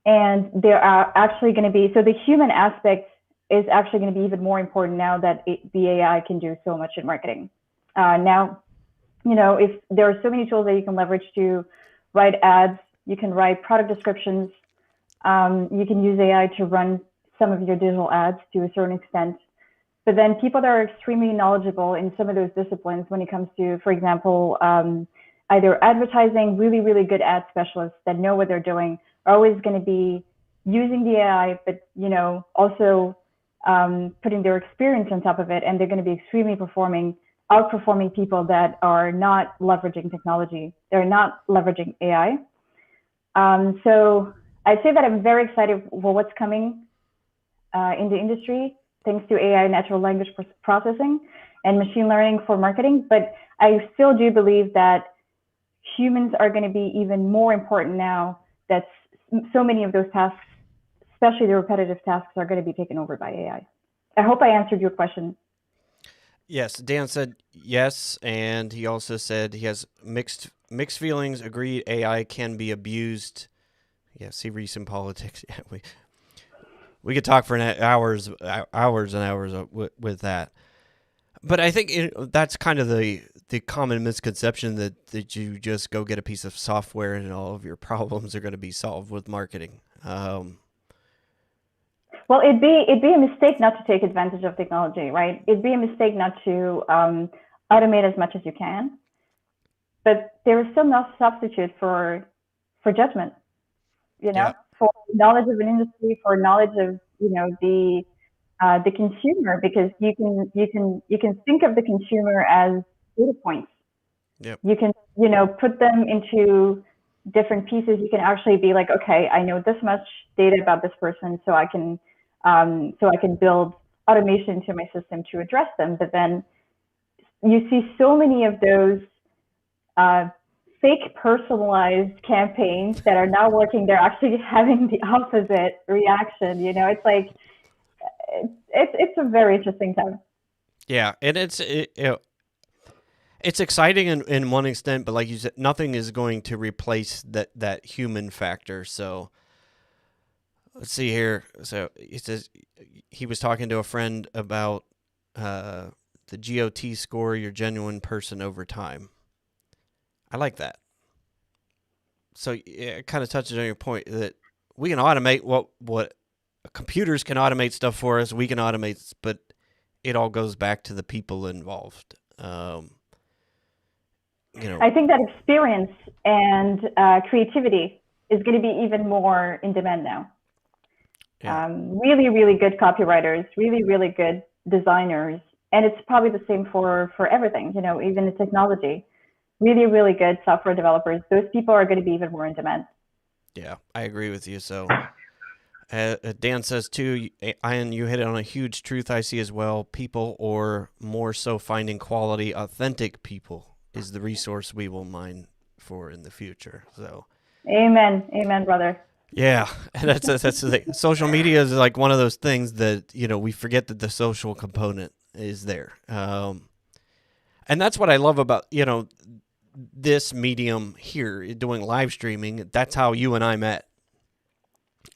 and there are actually going to be, so the human aspect is actually going to be even more important now that the AI can do so much in marketing. Now, if there are so many tools that you can leverage to write ads, you can write product descriptions, you can use AI to run some of your digital ads to a certain extent. But then people that are extremely knowledgeable in some of those disciplines when it comes to, for example, either advertising, really, really good ad specialists that know what they're doing, are always going to be using the AI, but also putting their experience on top of it, and they're going to be extremely outperforming people that are not leveraging technology. They're not leveraging AI. So I'd say that I'm very excited for what's coming in the industry, thanks to AI, natural language processing, and machine learning for marketing. But I still do believe that humans are going to be even more important now that so many of those tasks, especially the repetitive tasks, are going to be taken over by AI. I hope I answered your question. Yes, Dan said yes, and he also said he has mixed feelings. Agreed, AI can be abused. Yeah, see recent politics. Yeah, we could talk for hours and hours with that. But I think that's kind of the common misconception that you just go get a piece of software and all of your problems are going to be solved with marketing. Well, it'd be a mistake not to take advantage of technology, right? It'd be a mistake not to automate as much as you can. But there is still no substitute for judgment, Yeah, for knowledge of an industry, for knowledge of the consumer, because you can think of the consumer as data points. yep, You can put them into different pieces. You can actually be like, okay, I know this much data about this person, so I can build automation to my system to address them. But then you see so many of those uh, fake personalized campaigns that are not working. They're actually having the opposite reaction. It's like it's a very interesting time. yeah, and it's exciting in one extent, but like you said, nothing is going to replace that human factor. So let's see here. So he says he was talking to a friend about the GOT score, your genuine person over time. I like that. So it kind of touches on your point that we can automate what computers can automate stuff for us. We can automate, but it all goes back to the people involved. I think that experience and creativity is going to be even more in demand now. Yeah. Really, really good copywriters, really, really good designers, and it's probably the same for everything. Even the technology. Really, really good software developers. Those people are going to be even more in demand. Yeah, I agree with you. So Dan says too, Ian, you hit on a huge truth I see as well. People, or more so finding quality, authentic people, is the resource we will mine for in the future. So, Amen. Amen, brother. yeah, that's the thing. Social media is like one of those things that we forget that the social component is there, and that's what I love about this medium here, doing live streaming. That's how you and I met,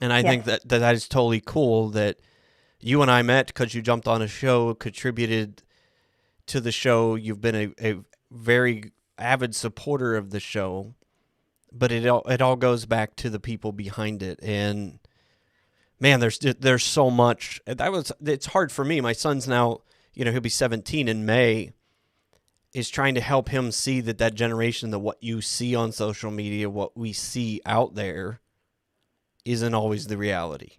and I Yes. think that is totally cool that you and I met because you jumped on a show, contributed to the show. You've been a very avid supporter of the show, but it all goes back to the people behind it. And man, there's so much. It's hard for me. My son's now, he'll be 17 in May. Is trying to help him see that generation, that what you see on social media, what we see out there, isn't always the reality.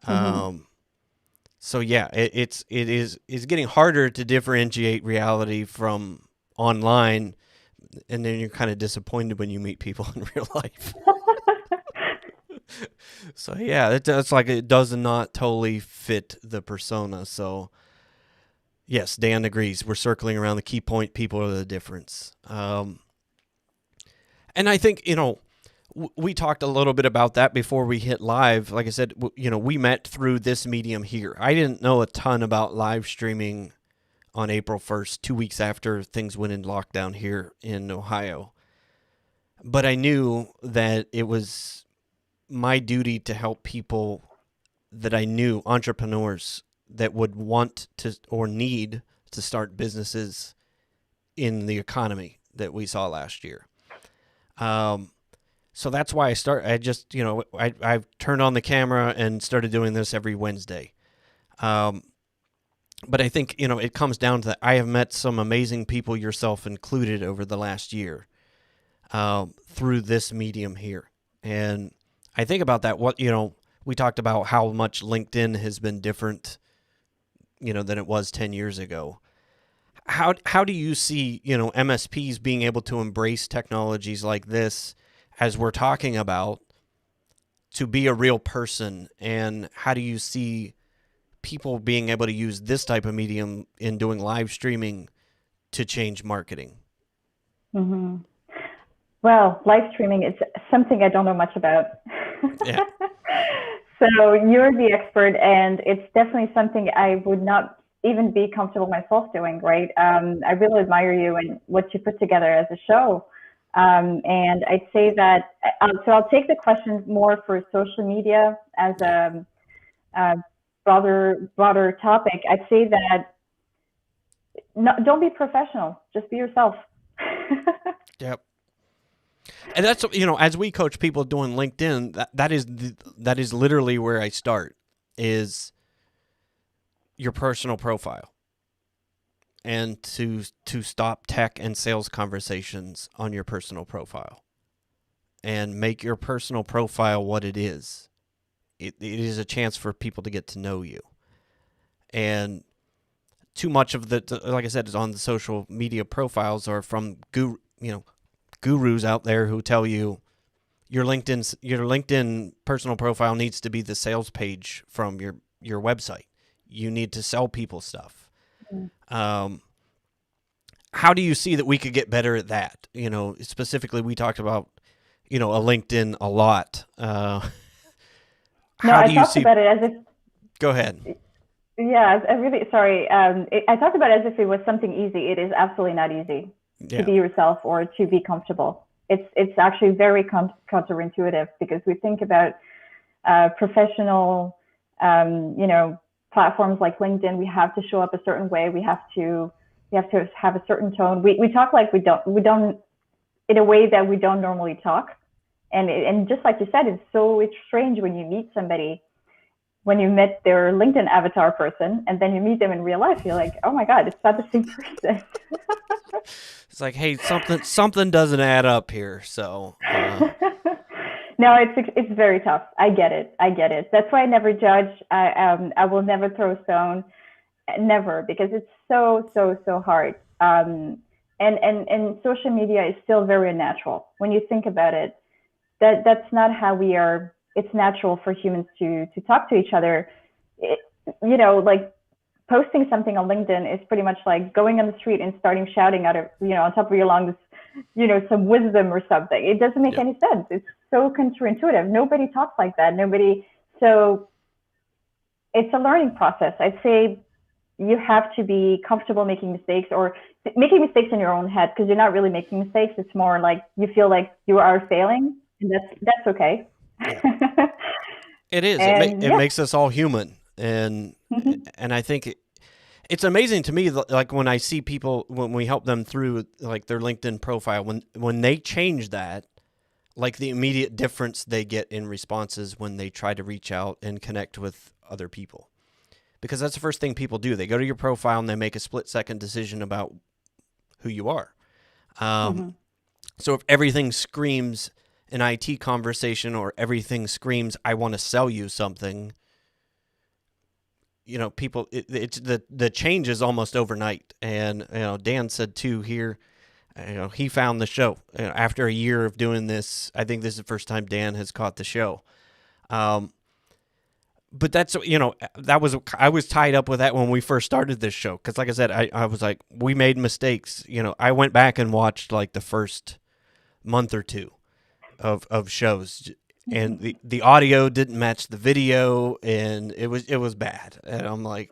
Mm-hmm. So yeah, it's getting harder to differentiate reality from online, and then you're kind of disappointed when you meet people in real life. So yeah, it's like it does not totally fit the persona. So yes, Dan agrees. We're circling around the key point. People are the difference. And I think we talked a little bit about that before we hit live. Like I said, we met through this medium here. I didn't know a ton about live streaming on April 1st, 2 weeks after things went in lockdown here in Ohio. But I knew that it was my duty to help people that I knew, entrepreneurs that would want to or need to start businesses in the economy that we saw last year. So that's why I just, I've turned on the camera and started doing this every Wednesday. But I think, it comes down to that. I have met some amazing people, yourself included, over the last year through this medium here. And I think about that. We talked about how much LinkedIn has been different, than it was 10 years ago. How do you see, MSPs being able to embrace technologies like this, as we're talking about, to be a real person? And how do you see people being able to use this type of medium in doing live streaming to change marketing? Mm-hmm. Well, live streaming is something I don't know much about. Yeah. So you're the expert, and it's definitely something I would not even be comfortable myself doing, right? I really admire you and what you put together as a show. And I'd say that, so I'll take the questions more for social media as a broader topic. I'd say that don't be professional, just be yourself. Yep. And that's, as we coach people doing LinkedIn, that is literally where I start, is your personal profile, and to stop tech and sales conversations on your personal profile, and make your personal profile what it is. It is a chance for people to get to know you. And too much of like I said, is on the social media profiles, are from gurus out there who tell you your LinkedIn personal profile needs to be the sales page from your website. You need to sell people stuff. How do you see that we could get better at that? Specifically, we talked about a LinkedIn a lot. No, How I do you talked see? about it as if, Go ahead. yeah, I really, sorry. I talked about it as if it was something easy. It is absolutely not easy to Yeah. be yourself or to be comfortable. It's actually very counterintuitive, because we think about professional, platforms like LinkedIn. We have to show up a certain way. We have to have a certain tone. We talk like we don't in a way that we don't normally talk. And just like you said, it's strange when you meet somebody, when you met their LinkedIn avatar person, and then you meet them in real life. You're like, oh my God, it's not the same person. It's like, hey, something doesn't add up here. So No, it's very tough. I get it. That's why I never judge. I will never throw a stone, never, because it's so hard. And social media is still very unnatural when you think about it. that's not how we are. It's natural for humans to talk to each other. It, like posting something on LinkedIn is pretty much like going on the street and starting shouting out of, on top of your lungs, some wisdom or something. It doesn't make any sense. It's so counterintuitive. Nobody talks like that. So it's a learning process. I'd say you have to be comfortable making mistakes, or making mistakes in your own head, because you're not really making mistakes. It's more like you feel like you are failing, and that's okay. Yeah. It is. It makes us all human. And I think it's amazing to me, like when I see people, when we help them through like their LinkedIn profile, when they change that, like the immediate difference they get in responses when they try to reach out and connect with other people. Because that's the first thing people do. They go to your profile and they make a split-second decision about who you are. So if everything screams an IT conversation, or everything screams, I want to sell you something, people, it's the change is almost overnight. And, Dan said too here, he found the show after a year of doing this. I think this is the first time Dan has caught the show. But that's, I was tied up with that when we first started this show. Cause like I said, I was like, we made mistakes. I went back and watched like the first month or two of shows, and the audio didn't match the video, and it was bad. And I'm like,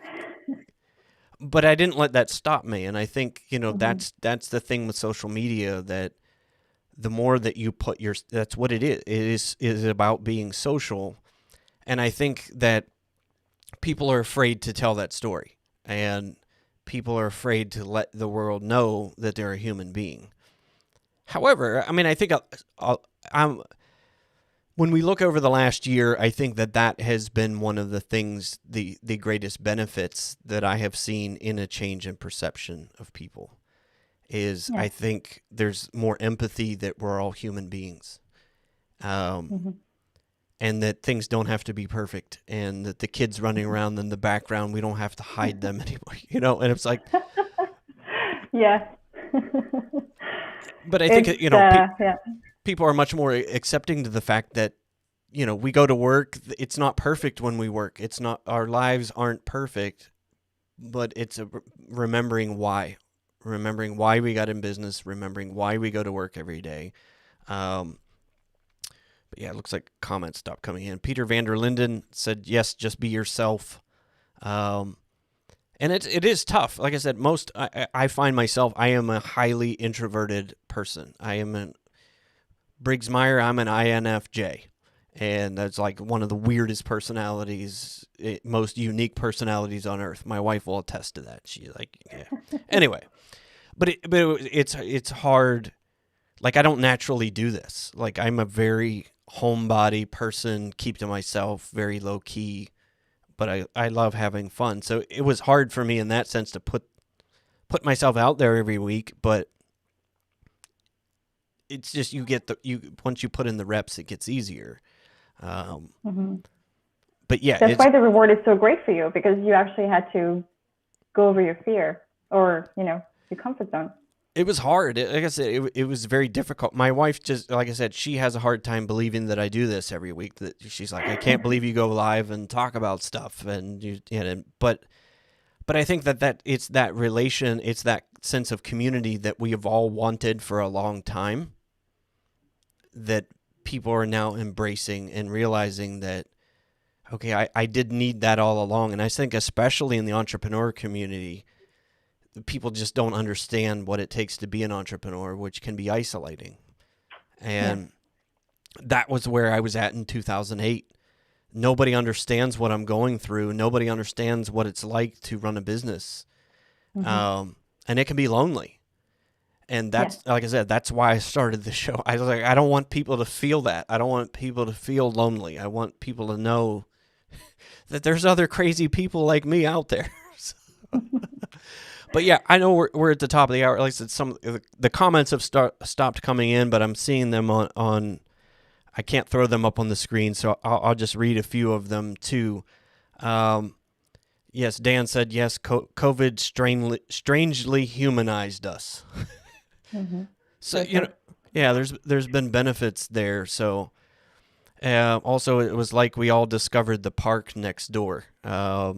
but I didn't let that stop me. And I think, that's the thing with social media, that the more that you put that's what it is. It is about being social. And I think that people are afraid to tell that story, and people are afraid to let the world know that they're a human being. However, I mean, I think when we look over the last year, I think that has been one of the things, the greatest benefits that I have seen in a change in perception of people is I think there's more empathy, that we're all human beings. And that things don't have to be perfect, and that the kids running around in the background, we don't have to hide them anymore, and it's like, yeah. But I think, people are much more accepting to the fact that, we go to work. It's not perfect when we work. It's not, our lives aren't perfect, but it's remembering why we got in business, remembering why we go to work every day. But yeah, it looks like comments stopped coming in. Peter Vander Linden said, yes, just be yourself. And it is tough. Like I said, I find myself, I am a highly introverted person. I am a Briggs-Meyer, I'm an INFJ. And that's like one of the weirdest personalities, most unique personalities on earth. My wife will attest to that. She's like, yeah. Anyway, but it's hard. Like, I don't naturally do this. Like, I'm a very homebody person, keep to myself, very low key, but I love having fun. So it was hard for me in that sense to put myself out there every week, but it's just, once you put in the reps, it gets easier. But yeah, that's why the reward is so great for you, because you actually had to go over your fear, or, your comfort zone. It was hard. Like I said, it was very difficult. My wife just, like I said, she has a hard time believing that I do this every week. That she's like, I can't believe you go live and talk about stuff. But I think that it's that relation, it's that sense of community that we have all wanted for a long time, that people are now embracing and realizing that, okay, I did need that all along. And I think especially in the entrepreneur community, people just don't understand what it takes to be an entrepreneur, which can be isolating. And that was where I was at in 2008. Nobody understands what I'm going through. Nobody understands what it's like to run a business. And it can be lonely. And that's, like I said, that's why I started the show. I was like, I don't want people to feel that. I don't want people to feel lonely. I want people to know that there's other crazy people like me out there. But yeah, I know we're at the top of the hour. Like I said, some of the comments have stopped coming in, but I'm seeing them on. I can't throw them up on the screen, so I'll just read a few of them too. Yes, Dan said yes. COVID strangely humanized us. So Yeah, there's been benefits there. So also, it was like we all discovered the park next door. Yeah,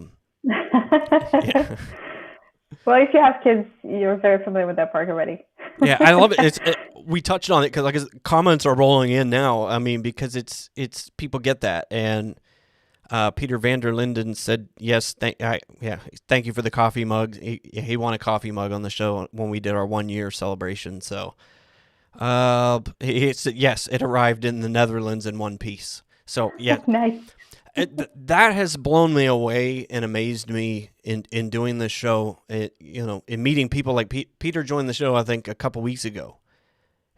Well, if you have kids, you're very familiar with that park already. yeah, I love it. We touched on it because like comments are rolling in now. I mean, because it's people get that, and Peter van der Linden said yes. Thank you for the coffee mug. He won a coffee mug on the show when we did our 1 year celebration. So he said yes, it arrived in the Netherlands in one piece. So yeah, Nice. that has blown me away and amazed me in doing this show. In meeting people like Peter joined the show, I think a couple weeks ago,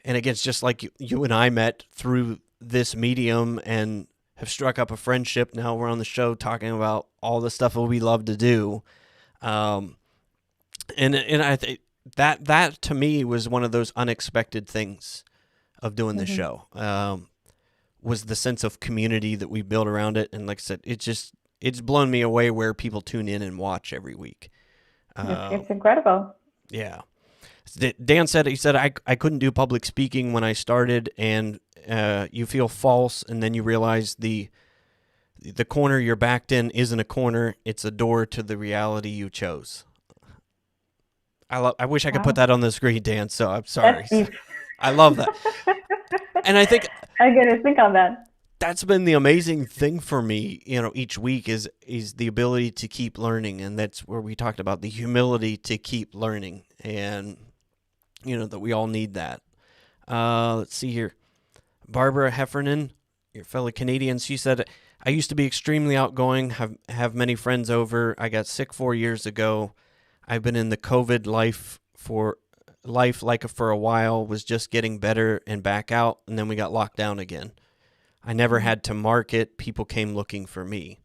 and again, it's just like you and I met through this medium and have struck up a friendship. Now we're on the show talking about all the stuff that we love to do, and I think that to me was one of those unexpected things of doing this Mm-hmm. show. Was the sense of community that we built around it, and like I said, it's blown me away where people tune in and watch every week. Uh, It's incredible. yeah, Dan said he said I couldn't do public speaking when I started, and you feel false, and then you realize the corner you're backed in isn't a corner; it's a door to the reality you chose. I wish I could put Wow. that on the screen, Dan. So I'm That's sorry. deep. I love that, and I think I'm gonna think on that. that's been the amazing thing for me, each week is the ability to keep learning, and that's where we talked about the humility to keep learning, and that we all need that. Let's see here, Barbara Heffernan, your fellow Canadian, she said, "I used to be extremely outgoing, have many friends over. I got sick 4 years ago. I've been in the COVID life like for a while. Was just getting better and back out, and then we got locked down again. I never Mhm. had to market. People came looking for me."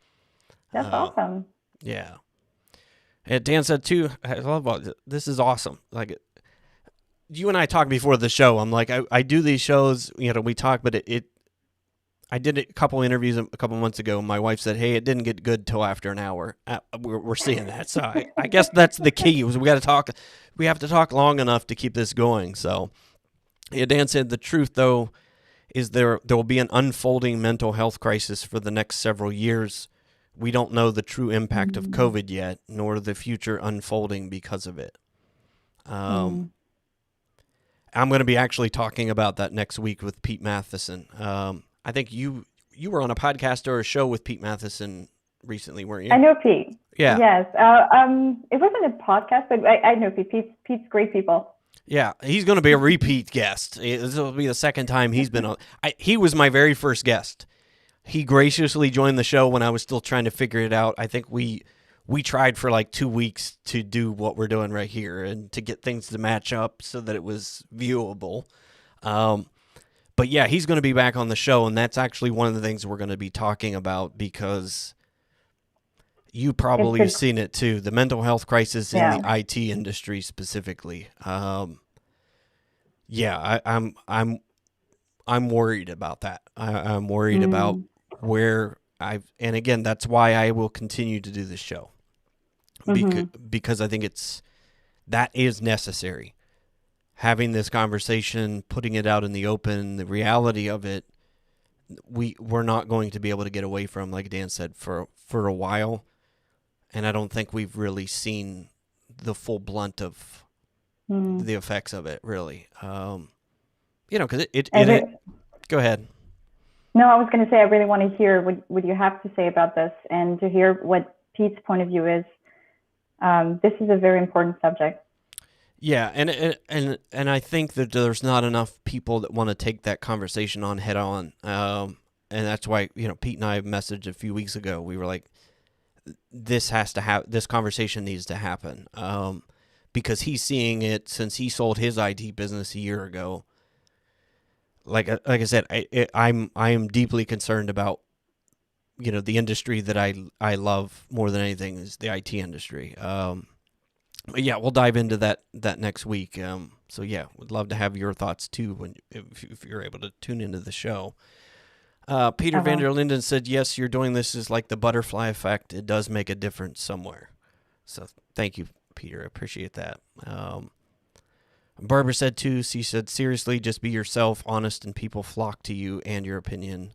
That's Uh, awesome. yeah. And Dan said too, I love this is awesome. Like you and I talked before the show. I'm like, I do these shows, we talk, but I did a couple interviews a couple months ago. My wife said, "Hey, it didn't get good till after an hour." We're seeing that. So I guess that's the key. Was we got to talk. We have to talk long enough to keep this going. So yeah, Dan said the truth though is there will be an unfolding mental health crisis for the next several years. We don't know the true impact of Mm. COVID yet, nor the future unfolding because of it. Um, Mm. I'm going to be actually talking about that next week with Pete Matheson. I think you were on a podcast or a show with Pete Matheson recently, weren't I you? know Pete. Yeah, Yes. It wasn't a podcast, but I know Pete. Pete's great people. yeah. He's going to be a repeat guest. This will be the second time he's been on. He was my very first guest. He graciously joined the show when I was still trying to figure it out. I think we tried for like 2 weeks to do what we're doing right here and to get things to match up so that it was viewable. Um, but yeah, he's going to be back on the show, and that's actually one of the things we're going to be talking about because you It's probably have a seen it too, the mental health crisis in the yeah. IT industry specifically. Yeah, I'm worried about that. I'm worried about Mm. and again, that's why I will continue to do this show Mm-hmm. because I think that is necessary. Having this conversation, putting it out in the open, the reality of it, we're not going to be able to get away from, like Dan said, for a while, and I don't think we've really seen the full blunt of Mm. the effects of it, really. Because I it. re- Go ahead. no, I was going to say I really want to hear what you have to say about this and to hear what Pete's point of view is. This is a very important subject. Yeah, and I think that there's not enough people that want to take that conversation on head on, and that's why Pete and I messaged a few weeks ago. We were like, this has to have this conversation needs to happen, because he's seeing it since he sold his IT business a year ago. Like I said, I am deeply concerned about the industry that I love more than anything is the IT industry. But yeah, we'll dive into that next week. So yeah, would love to have your thoughts too if you're able to tune into the show. Peter van Uh-huh. der Linden said, "Yes, you're doing this is like the butterfly effect. It does make a difference somewhere." So thank you, Peter. I appreciate that. Barbara said too, she said, seriously, just be yourself, honest, and people flock to you and your opinion.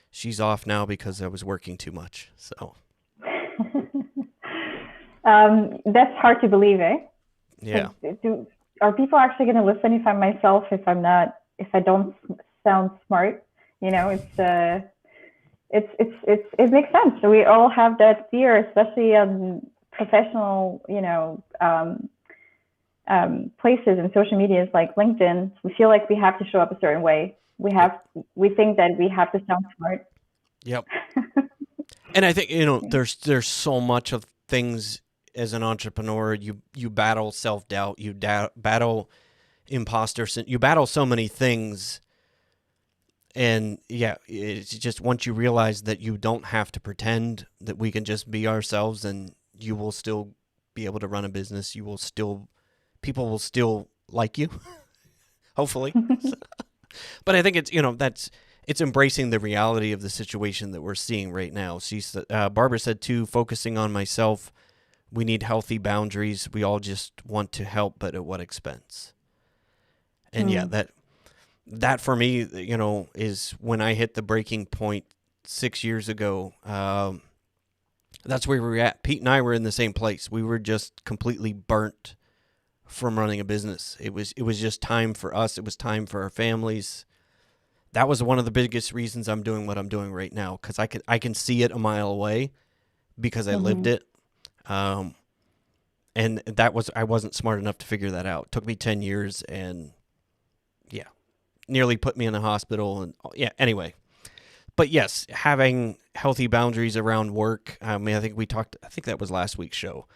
She's off now because I was working too much. So That's hard to believe, eh? yeah. Are people actually going to listen if I'm myself, if I don't sound smart? You know, it makes sense. We all have that fear, especially on professional, places and social medias like LinkedIn. We feel like we have to show up a certain way. We think that we have to sound smart. Yep. And I think, there's so much of things as an entrepreneur. You battle self-doubt, battle imposter syndrome, you battle so many things. And yeah, it's just once you realize that you don't have to pretend, that we can just be ourselves, and you will still be able to run a business. People will still like you, hopefully. But I think it's embracing the reality of the situation that we're seeing right now. Barbara said too, focusing on myself. We need healthy boundaries. We all just want to help, but at what expense? And yeah, that for me, is when I hit the breaking point 6 years ago. That's where we were at. Pete and I were in the same place. We were just completely burnt from running a business. It was just time for us. It was time for our families. That was one of the biggest reasons I'm doing what I'm doing right now, because I can see it a mile away because I lived it. And I wasn't smart enough to figure that out. It took me 10 years and yeah, nearly put me in the hospital. And yeah, anyway. But yes, having healthy boundaries around work. I think that was last week's show.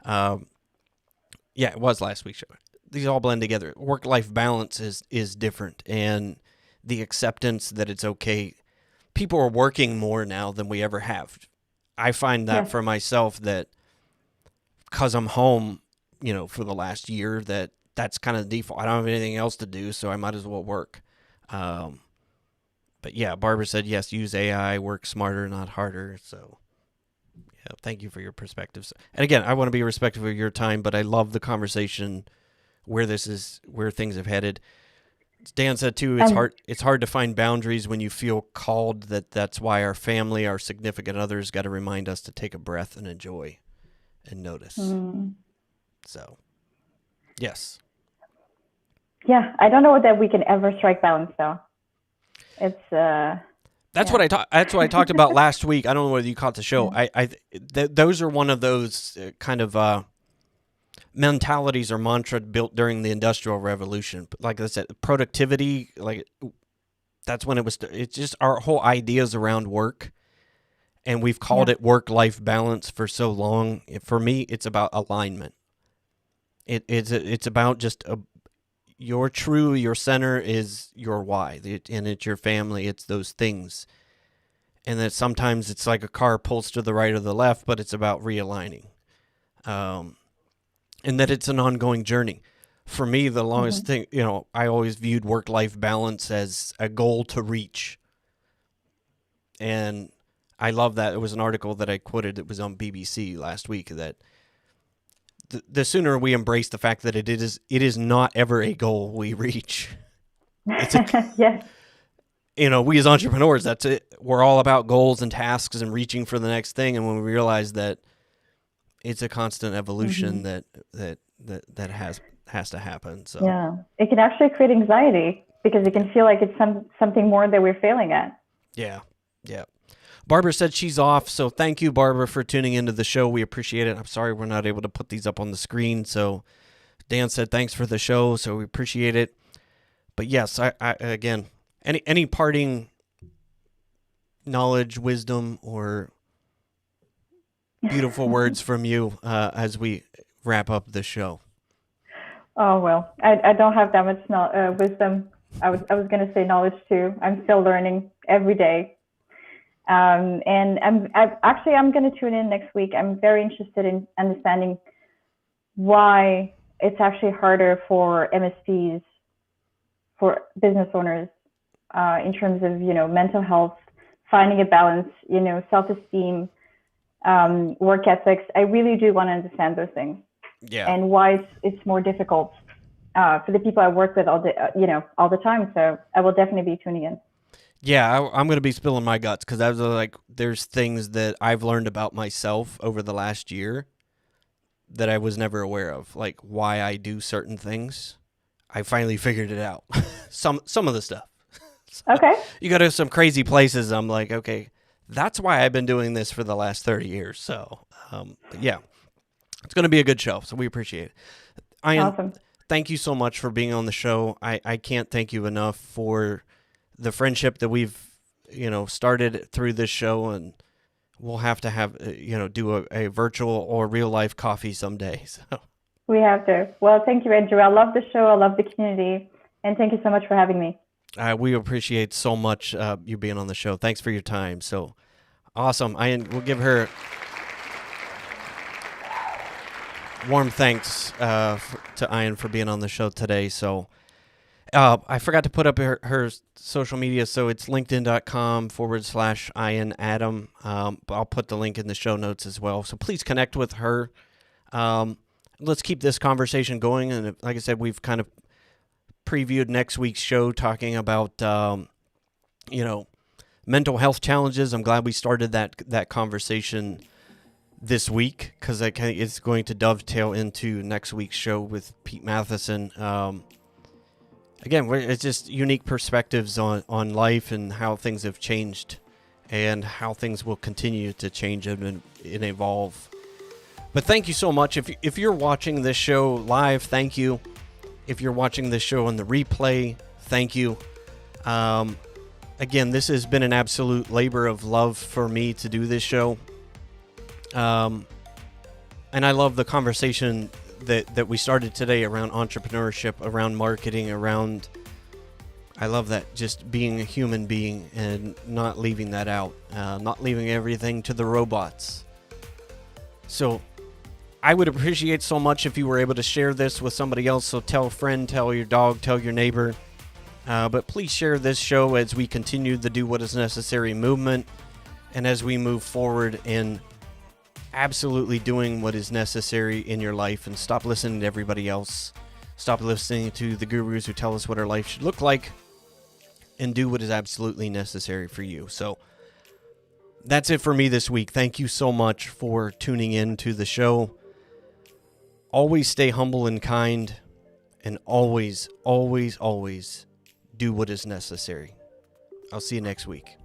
Yeah, it was last week's show. These all blend together. Work-life balance is different, and the acceptance that it's okay. People are working more now than we ever have. I find that for myself, that because I'm home, for the last year, that's kind of the default. I don't have anything else to do, so I might as well work. But yeah, Barbara said, yes, use AI, work smarter, not harder. So yeah, thank you for your perspectives. And again, I want to be respectful of your time, but I love the conversation where things have headed. Dan said too, it's hard to find boundaries when you feel called. That's why our family, our significant others got to remind us to take a breath and enjoy and notice. So yes. Yeah, I don't know that we can ever strike balance though. It's that's what I talked about last week. I don't know whether you caught the show. Those are one of those kind of mentalities or mantra built during the Industrial Revolution. Like I said, productivity, that's when it's just our whole ideas around work, and we've called it work-life balance for so long. For me, it's about alignment. It's about just your center is your why, and it's your family. It's those things. And that sometimes it's like a car pulls to the right or the left, but it's about realigning. And that it's an ongoing journey. For me, the longest thing, I always viewed work-life balance as a goal to reach. And I love that. It was an article that I quoted that was on BBC last week, that the sooner we embrace the fact that it is not ever a goal we reach. It's yes. We as entrepreneurs, that's it. We're all about goals and tasks and reaching for the next thing. And when we realize that it's a constant evolution that has to happen. So yeah, it can actually create anxiety because it can feel like it's something more that we're failing at. Yeah. Barbara said she's off, so thank you, Barbara, for tuning into the show. We appreciate it. I'm sorry we're not able to put these up on the screen. So Dan said thanks for the show, so we appreciate it. But yes, I again, any parting knowledge, wisdom, or beautiful words from you as we wrap up the show? Oh well, I don't have that much wisdom. I was going to say knowledge too. I'm still learning every day. And I'm going to tune in next week. I'm very interested in understanding why it's actually harder for MSPs, for business owners, in terms of, mental health, finding a balance, self-esteem, work ethics. I really do want to understand those things. Yeah. And why it's more difficult for the people I work with all the time. So I will definitely be tuning in. Yeah, I'm going to be spilling my guts because I was like, there's things that I've learned about myself over the last year that I was never aware of, like why I do certain things. I finally figured it out. some of the stuff. Okay. You go to some crazy places. I'm like, okay, that's why I've been doing this for the last 30 years. So, yeah, it's going to be a good show. So we appreciate it. Ayan, Awesome. thank you so much for being on the show. I can't thank you enough for the friendship that we've, started through this show, and we'll have to have, do a virtual or real life coffee someday. So We have to. Well, thank you, Andrew. I love the show. I love the community. And thank you so much for having me. we appreciate so much you being on the show. Thanks for your time. So awesome. We'll give her warm thanks to Ayan for being on the show today. So I forgot to put up her social media, so it's linkedin.com/Ayan Adam. I'll put the link in the show notes as well. So please connect with her. Let's keep this conversation going. And like I said, we've kind of previewed next week's show talking about, mental health challenges. I'm glad we started that conversation this week because it's going to dovetail into next week's show with Pete Matheson. Again, it's just unique perspectives on life and how things have changed and how things will continue to change and evolve. But thank you so much. If you're watching this show live, thank you. If you're watching this show on the replay, thank you. Again, this has been an absolute labor of love for me to do this show. And I love the conversation that we started today around entrepreneurship, around marketing, I love that, just being a human being and not leaving that out, not leaving everything to the robots. So I would appreciate so much if you were able to share this with somebody else. So tell a friend, tell your dog, tell your neighbor. But please share this show as we continue the Do What Is Necessary movement and as we move forward in absolutely doing what is necessary in your life, and stop listening to everybody else. Stop listening to the gurus who tell us what our life should look like, and do what is absolutely necessary for you. So that's it for me this week. Thank you so much for tuning in to the show. Always stay humble and kind, and always, always, always do what is necessary. I'll see you next week.